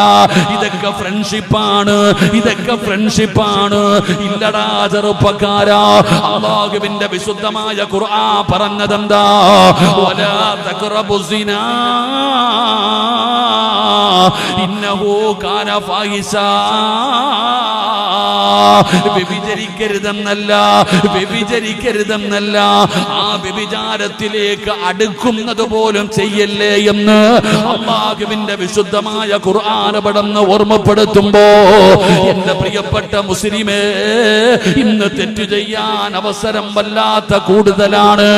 ഇതൊക്കെ ഫ്രണ്ട്ഷിപ്പാണ്, ഇതൊക്കെ ഫ്രണ്ട്ഷിപ്പാണ്. ഇല്ലടാ ചെറുപ്പക്കാരാ, അല്ലാഹുവിന്റെ വിശുദ്ധമായ ഖുർആൻ പറഞ്ഞതെന്താ? വലാ തഖറബു സിനാ ഇന്നഹു കാന ഫാഹിശാ. വ്യഭിചരിക്കരുതെന്നല്ല, വ്യഭിചരിക്കരുതെന്നല്ല, ആ വ്യഭിചാരത്തിലേക്ക് അടുക്കുന്നത് പോലും ചെയ്യല്ലേ എന്ന് അല്ലാഹുവിന്റെ വിശുദ്ധമായ ഖുർആൻ പടന്ന് ഓർമ്മപ്പെടുത്തുമ്പോ, എന്റെ പ്രിയപ്പെട്ട മുസ്ലിമേ, ഇന്ന് തെറ്റു ചെയ്യാൻ അവസരം വല്ലാത്ത കൂടുതലാണ്.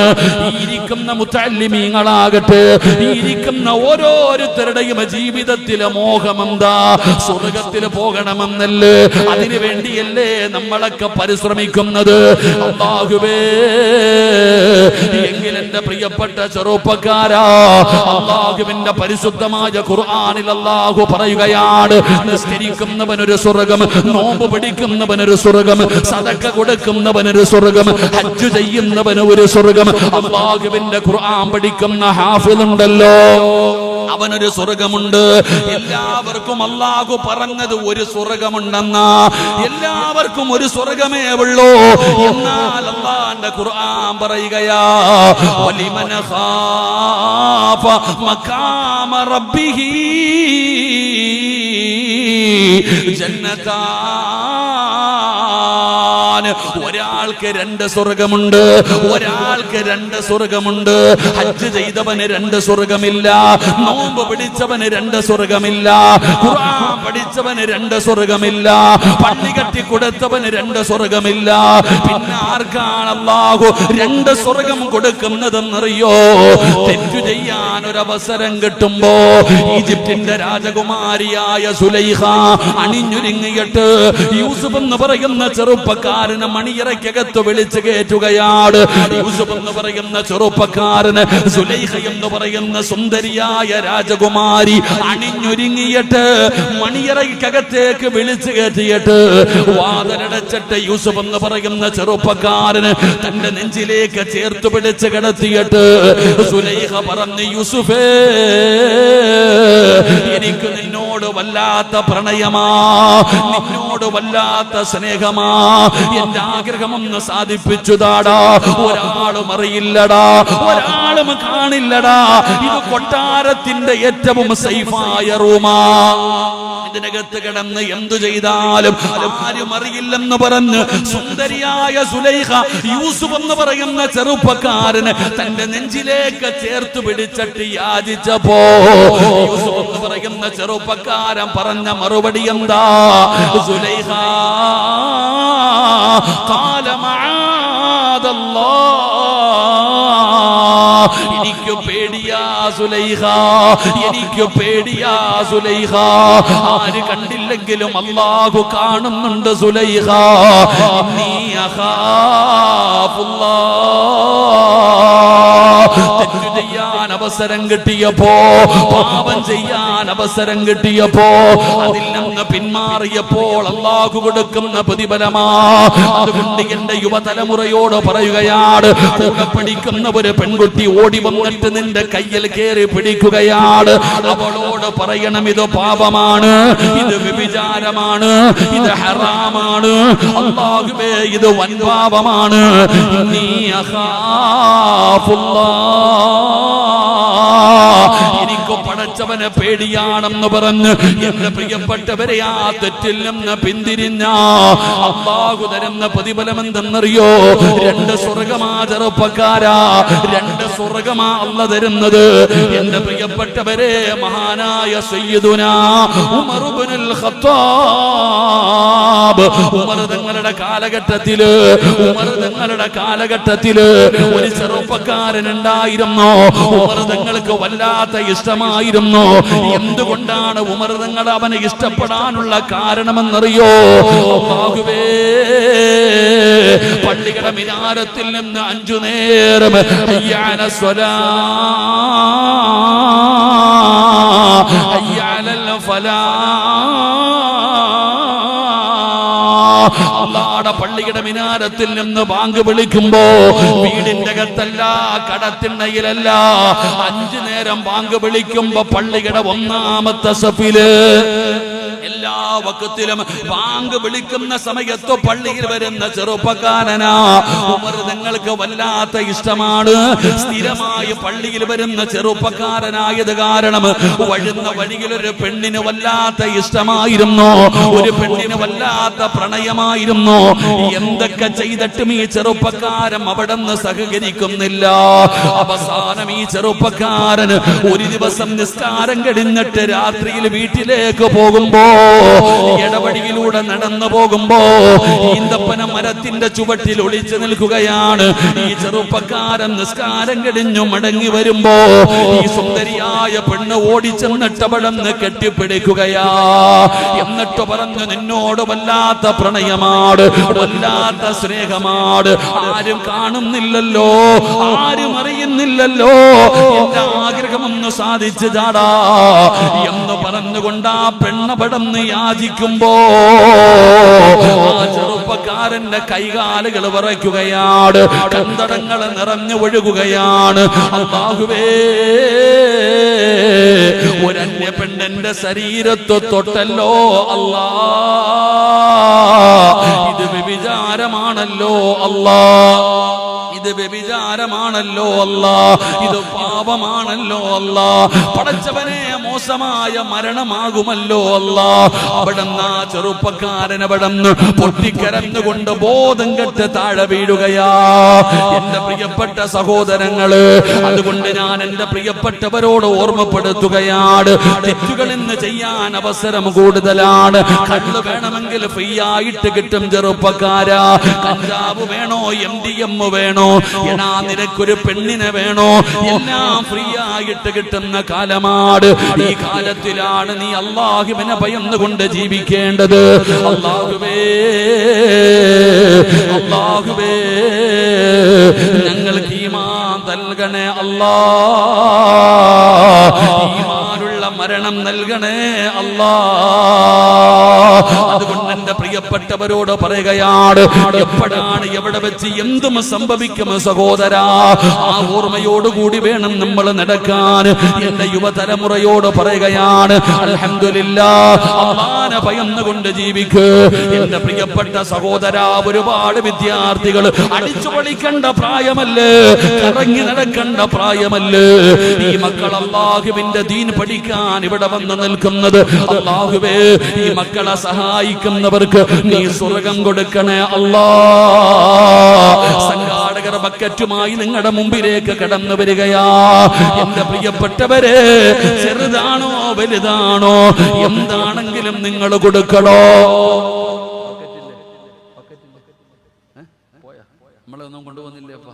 ഈ ഇരിക്കുന്ന മുത്തഅല്ലിമീങ്ങളാകട്ടെ, ഈ ഇരിക്കുന്ന ഓരോരുത്തരുടെയും ജീവിതത്തിലെ മോഹമെന്താ? സ്വർഗത്തിൽ പോകണമെന്നല്ലേ? അതിനു വേണ്ടിയല്ലേ നമ്മളൊക്കെ പരിശ്രമിക്കുന്നത്? അല്ലാഹുവേ, എങ്കിൽ എന്റെ പ്രിയപ്പെട്ട ചെറുപ്പക്കാരാ, അല്ലാഹുവിന്റെ പരിശുദ്ധമായ ഖുർആനിൽ അല്ലാഹു പറയുകയാണ്, നിസ്കരിക്കുന്നവനൊരു സ്വർഗം, നോമ്പ് പിടിക്കുന്നവനൊരു സ്വർഗം, സദഖ കൊടുക്കുന്നവനൊരു സ്വർഗം, ഹജ്ജ് ചെയ്യുന്നവന് ഒരു സ്വർഗം. അല്ലാഹുവിന്റെ ഖുർആൻ പഠിക്കുന്ന ഹാഫിളുണ്ടല്ലോ, അവനൊരു സ്വർഗമുണ്ട്. എല്ലാവർക്കും അല്ലാഹു പറഞ്ഞത് ഒരു സ്വർഗമുണ്ടെന്നാ, എല്ലാവർക്കും ഒരു സ്വർഗമേ ഉള്ളൂ. എന്നാൽ അല്ലാഹുവിന്റെ ഖുർആൻ പറയുകയാ, വലിമൻ ഖാഫ മഖാമ റബ്ബിഹി ജന്നതാൻ. ഒരാൾക്ക് 2 സ്വർഗമുണ്ട്, ഒരാൾക്ക് 2 സ്വർഗമുണ്ട്. ഹജ്ജ് ചെയ്തവന് 2 സ്വർഗമില്ല, നോമ്പ് പിടിച്ചവന് 2 സ്വർഗമില്ല, ഖുർആൻ പഠിച്ചവന് 2 സ്വർഗമില്ല, പള്ളി കെട്ടി കൊടുത്തവന് 2 സ്വർഗമില്ല. പിന്നെ ആർക്കാണ് അല്ലാഹു 2 സ്വർഗം കൊടുക്കുന്നതെന്നറിയോ? തെറ്റു ചെയ്യാൻ ഒരവസരം കിട്ടുമ്പോ ഈജിപ്തിന്റെ രാജകുമാരിയായ സുലൈഖ അണിഞ്ഞൊരുങ്ങിയിട്ട് യൂസുഫ് എന്ന് പറയുന്ന ചെറുപ്പക്കാരനെ മണിയറയ്ക്കകത്ത് വിളിച്ചു കയറ്റുകയാണ്. യൂസുഫ് എന്ന് പറയുന്ന ചെറുപ്പക്കാരന് സുലൈഖ എന്ന് പറയുന്ന സുന്ദരിയായ രാജകുമാരി അണിഞ്ഞൊരുങ്ങിയിട്ട് മണിയറയ്ക്കകത്തേക്ക് വിളിച്ചു കയറ്റിയിട്ട് വാതിലടച്ചിട്ട് യൂസുഫ് എന്ന് പറയുന്ന ചെറുപ്പക്കാരന് തന്റെ നെഞ്ചിലേക്ക് ചേർത്ത് പിടിച്ച് കിടത്തിയിട്ട് സുലൈഖ പറഞ്ഞു, യൂസുഫേ, എനിക്ക് നിന്നോട് വല്ലാത്ത പ്രണയമാ, നിന്നോട് നിന്നോട് വല്ലാത്ത സ്നേഹമാ, എന്റെ ആഗ്രഹമൊന്ന് സാധിപ്പിച്ചു താടാ. ഒരാളും അറിയില്ലടാ, ഒരാളും കാണില്ലടാ. ഇത് കൊട്ടാരത്തിന്റെ ഏറ്റവും സേഫായ റൂമാ. ഇതിനകത്ത് കിടന്ന് എന്തു ചെയ്താലും ആരും അറിയില്ലെന്ന് പറഞ്ഞ് സുന്ദരിയായ സുലൈഖ യൂസുഫ് എന്ന് പറയുന്ന ചെറുപ്പക്കാരന് തന്റെ നെഞ്ചിലേക്ക് ചേർത്ത് പിടിച്ചിട്ട് യാചിച്ചപ്പോ യൂസുഫ് എന്ന് പറയുന്ന ചെറുപ്പക്കാരൻ പറഞ്ഞ മറുപടി എന്താ? സുലൈഖ ഖാല മആദല്ലാഹ്, എനിക്ക് പേടിയാ സുലൈഖ, എനിക്ക് പേടിയാ സുലൈഖ. ആര് കണ്ടില്ലെങ്കിലും അല്ലാഹു കാണുന്നുണ്ട് സുലൈഖ. നീ തെറ്റു ചെയ്യാൻ അവസരം കിട്ടിയപ്പോ, പാപം ചെയ്യാൻ അവസരം കിട്ടിയപ്പോ, അതിൽ നിന്ന് പിന്മാറിയപ്പോൾ അല്ലാഹു കൊടുക്കുന്ന പ്രതിഫലമാ. അതുകൊണ്ട് എന്റെ യുവതലമുറയോട് പറയുകയാണ്, കൂടെ പഠിക്കുന്ന ഒരു പെൺകുട്ടി ഓടി വന്നിട്ട് നിന്റെ കയ്യിൽ കയറി പിടിക്കുകയാണ്. അവളോട് പറയണം, ഇത് പാപമാണ്, ഇത് വ്യഭിചാരമാണ്, ഇത് ഹറാമാണ്, അല്ലാഹുവേ ഇത് വൻപാപമാണ്. നീ എനിക്ക് പടച്ചവനെ പേടിയാണെന്ന് പറഞ്ഞ് എന്റെ പ്രിയപ്പെട്ടവരെ ആ തെറ്റിൽ നിന്ന് പിന്തിരിഞ്ഞ അല്ലാഹു തരുന്ന പ്രതിഫലം എന്തെന്നറിയോ? 2 സ്വർഗമാ ചെറുപ്പക്കാരാ, 2 സ്വർഗമാ അല്ല തരുന്നത്. എന്റെ പ്രിയപ്പെട്ടവരെ, മഹാനായ സയ്യിദുനാ ഉമർ ഇബ്നുൽ ഖത്താബ്, ഉമർ തങ്ങളുടെ കാലഘട്ടത്തില് ഒരു ചെറുപ്പക്കാരൻ ഉണ്ടായിരുന്നു. ഉമർ തങ്ങൾക്ക് വല്ലാത്ത ഇഷ്ടമായിരുന്നു. എന്തുകൊണ്ടാണ് ഉമർ തങ്ങൾ അവനെ ഇഷ്ടപ്പെടാനുള്ള കാരണമെന്നറിയോ? അല്ലാഹുവേ, പള്ളിയുടെ മിനാരത്തിൽ നിന്ന് 5 നേരം ഹയ്യ അലൽ സ്വലാഹ്, ഹയ്യ അലൽ ഫലാഹ്, അല്ലാഹുവിന്റെ പള്ളിയുടെ മിനാരത്തിൽ നിന്ന് ബാങ്ക് വിളിക്കുമ്പോ വീടിന്റെ അകത്തല്ല, കടത്തിണ്ണയിലല്ല, 5 നേരം ബാങ്ക് വിളിക്കുമ്പോ പള്ളിയുടെ 1-ാമത്തെ സഫില് എല്ലാ വക്കത്തിലും ബാങ്ക് വിളിക്കുന്ന സമയത്ത് പള്ളിയിൽ വരുന്ന ചെറുപ്പക്കാരനാ. ഉമർ നിങ്ങൾക്ക് വല്ലാത്ത ഇഷ്ടമാണ്. സ്ഥിരമായി പള്ളിയിൽ വരുന്ന ചെറുപ്പക്കാരനായത് കാരണം വഴുന്ന വഴിയിൽ ഒരു പെണ്ണിന് വല്ലാത്ത ഇഷ്ടമായിരുന്നു, ഒരു പെണ്ണിന് വല്ലാത്ത പ്രണയമായിരുന്നു. എന്തൊക്കെ ചെയ്തിട്ടും ഈ ചെറുപ്പക്കാരൻ അവിടെ നിന്ന് സഹകരിക്കുന്നില്ല. അവസാനം ഈ ചെറുപ്പക്കാരൻ ഒരു ദിവസം നിസ്കാരം കഴിഞ്ഞിട്ട് രാത്രിയിൽ വീട്ടിലേക്ക് പോകുമ്പോ, ഇടവഴിയിലൂടെ നടന്നു പോകുമ്പോ ഈന്തപ്പന മരത്തിന്റെ ചുവട്ടിൽ ഒളിച്ചു നിൽക്കുകയാണ്. ഈ ചെറുപ്പക്കാരൻ നിസ്കാരം കഴിഞ്ഞു മടങ്ങി വരുമ്പോ ഈ സുന്ദരിയായ പെണ്ണ് ഓടിച്ചെന്നിട്ട് അവിടെ നിന്ന് കെട്ടിപ്പിടിക്കുകയാ. എന്നിട്ട് പറഞ്ഞു, നിന്നോട് വല്ലാത്ത പ്രണയമാണ്, വല്ലാത്ത സ്നേഹമാണ്, ആരും കാണുന്നില്ലല്ലോ, ആരും അറിയുന്നില്ലല്ലോ, എന്റെ ആഗ്രഹമൊന്ന് സാധിച്ചു ചാടാ എന്ന് പറഞ്ഞുകൊണ്ട് ആ പെണ്ണപടന്ന് യാചിക്കുമ്പോ ആ ചെറുപ്പക്കാരന്റെ കൈകാലുകൾ വിറയ്ക്കുകയാണ്, കന്തടങ്ങൾ നിറഞ്ഞു ഒഴുകുകയാണ്. അല്ലാഹുവേ, ഒരന്യ പെണ്ണിന്റെ ശരീരത്ത് തൊട്ടല്ലോ അല്ലാ, ഇത് വ്യഭിചാരമാണല്ലോ അല്ലാ, ഇത് വ്യഭിചാരമാണല്ലോ അല്ലാ, ഇത് പാപമാണല്ലോ അല്ലാ. പടച്ചവനെ, മോശമായ മരണമാകുമല്ലോ അല്ലാ. അവിടെന്ന് ആ ചെറുപ്പക്കാരൻ അവിടെന്ന് പൊട്ടിക്കരഞ്ഞുകൊണ്ട് ബോധം കെട്ട് താഴെ വീഴുകയാ. എന്റെ പ്രിയപ്പെട്ട സഹോദരങ്ങള്, അതുകൊണ്ട് ഞാൻ എന്റെ പ്രിയപ്പെട്ടവരോട് ഓർമ്മപ്പെടുത്തുകയാണ്, തെറ്റുകൾ ഇന്ന് ചെയ്യാൻ അവസരം കൂടുതലാണ്. കള്ള് വേണമെങ്കിൽ ഫ്രീ ആയിട്ട് കിട്ടും ചെറുപ്പക്കാരാ. കഞ്ചാവ് വേണോ, MDM വേണോ, എന്നാ നിനക്കൊരു പെണ്ണിനെ വേണോ, എല്ലാം ഫ്രീ ആയിട്ട് കിട്ടുന്ന കാലമാണ്. ഈ കാലത്തിലാണ് നീ അല്ലാഹുവിനെ ഭയന്നുകൊണ്ട് ജീവിക്കേണ്ടത്. അല്ലാഹുവേ, അല്ലാഹുവേ, ഞങ്ങൾക്ക് ഈമാൻ നൽകണേ അല്ലാ, ഈമാനുള്ള മരണം നൽകണേ അല്ലാ. അതുകൊണ്ട് എന്റെ പ്രിയപ്പെട്ടവരോട് പറയുകയാണ്, എപ്പോഴാണ് എവിടെ വെച്ച് എന്തും സംഭവിക്കും സഹോദരാ, ആ ഓർമ്മയോടുകൂടി വേണം നമ്മൾ നടക്കാൻ. എന്റെ യുവതലമുറയോട് പറയുകയാണ്, അൽഹംദുലില്ലാഹ്, അല്ലാഹനെ ഭയന്നുകൊണ്ട് ജീവിക്ക്. എന്റെ പ്രിയപ്പെട്ട സഹോദരാ, ഒരുപാട് വിദ്യാർത്ഥികൾ അടിച്ചു പൊളിക്കേണ്ട പ്രായമല്ലേ, കറങ്ങി നടക്കേണ്ട പ്രായമല്ലേ. ഈ മക്കൾ അല്ലാഹുവിന്റെ ദീൻ പഠിക്കാൻ ഇവിടെ വന്ന് നിൽക്കുന്നത്. അല്ലാഹുവേ, ഈ മക്കളെ സഹായിക്കുന്നവർക്ക് നീ സ്വർഗം കൊടുക്കണേ അല്ലാഹ്. സംഘാടകർ ബക്കറ്റുമായി നിങ്ങളുടെ മുമ്പിലേക്ക് കടന്നു വരികയാ. എന്റെ പ്രിയപ്പെട്ടവരെ, ചെറുതാണോ വലുതാണോ എന്താണെങ്കിലും നിങ്ങൾ കൊടുക്കണോ. നമ്മളൊന്നും കൊണ്ടുപോകുന്നില്ലേ? അപ്പ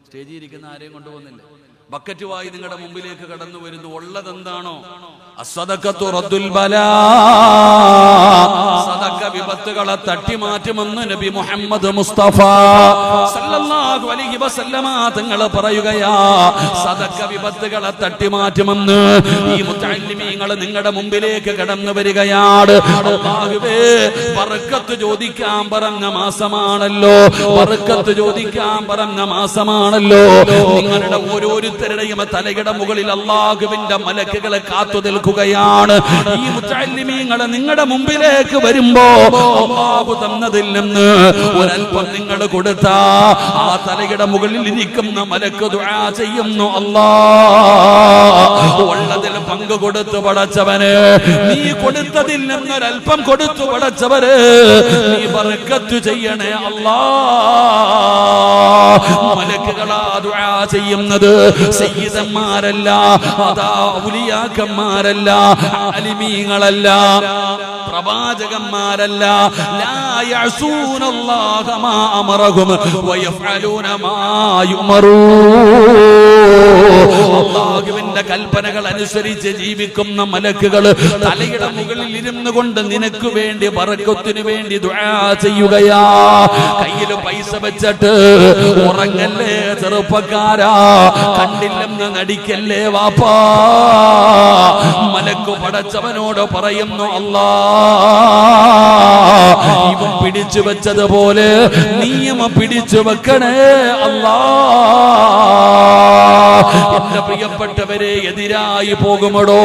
സ്റ്റേജിൽ ഇരിക്കുന്ന ആരെയും കൊണ്ടുപോകുന്നില്ലേ? ബക്കറ്റുമായി നിങ്ങളുടെ മുമ്പിലേക്ക് കടന്നു വരുന്നു. ഉള്ളതെന്താണോ? അസ്സദഖത്തു റദ്ദുൽ ബലാ, സദഖ വിപത്തുകളെ തട്ടിമാറ്റുമെന്ന് നബി മുഹമ്മദ് മുസ്തഫ സല്ലല്ലാഹു അലൈഹി വസല്ലമ തങ്ങൾ പറയുകയാ. സദഖ വിപത്തുകളെ തട്ടിമാറ്റുമെന്ന്. ഈ മുത്തഅല്ലിമീങ്ങൾ നിങ്ങളുടെ മുമ്പിലേക്ക് കടന്നു വരികയാണ്. അല്ലാഹുവേ, ബർക്കത്ത് ചോദിക്കാൻ പറഞ്ഞ മാസമാണല്ലോ, ബർക്കത്ത് ചോദിക്കാൻ പറഞ്ഞ മാസമാണല്ലോ. നിങ്ങളുടെ ഓരോരുത്തരുടെയും തലയുടെ മുകളിൽ അല്ലാഹുവിന്റെ മലക്കുകളെ കാത്തു നിൽക്കുകയാണ്. ഈ മുത്തഅല്ലിമീങ്ങൾ നിങ്ങളുടെ മുമ്പിലേക്ക് വരുമ്പോ അല്ലാഹു തന്നതിൽ നിന്ന് ഒരൽപ്പം നിങ്ങൾ കൊടുത്താ ആ തലയുടെ മുകളിൽ ഇരിക്കുന്ന മലക്ക് ദുആ ചെയ്യുന്നു, അല്ലാഹ് ഉള്ളതിൽ പങ്ക് കൊടുത്തു പടച്ചവന്, നീ കൊടുത്തതിൽ നിന്നൊരൽപ്പം കൊടുത്തു പടച്ചവന്, നീ ബർക്കത്ത് ചെയ്യണേ അല്ലാഹ്. മലക്കുകളാ ദുആ ചെയ്യുന്നത്. സയ്യിദന്മാരല്ല, അതാ ഔലിയാക്കന്മാരല്ല, ആലിമീങ്ങളല്ല, പ്രവാചകന്മാരല്ല. ലാ യഅസൂനല്ലാഹ മാ അമറഹും വയഫഅലൂന മാ യുമറൂൻ. അല്ലാഹുവിന്റെ കൽപ്പനകൾ അനുസരിച്ച് ജീവിക്കുന്ന മലക്കുകൾ തലയുടെ മുകളിൽ ഇരുന്നു കൊണ്ട് നിനക്ക് വേണ്ടി ബർക്കത്തിന് വേണ്ടി ദുആ ചെയ്യുകയാ. കയ്യിൽ പൈസ വെച്ചിട്ട് ഉറങ്ങല്ലേ ചെറുപ്പക്കാരാ, കണ്ടില്ലെന്ന് നടിക്കല്ലേ വാപ്പാ. മലക്ക് പടച്ചവനോട് പറയുന്നു, അല്ലാഹ് ഇവൻ പിടിച്ചു വെച്ചതുപോലെ നീയും പിടിച്ചു വെക്കണേ അല്ലാഹ്. എന്റെ പ്രിയപ്പെട്ടവരെ, എതിരായി പോകുമടോ.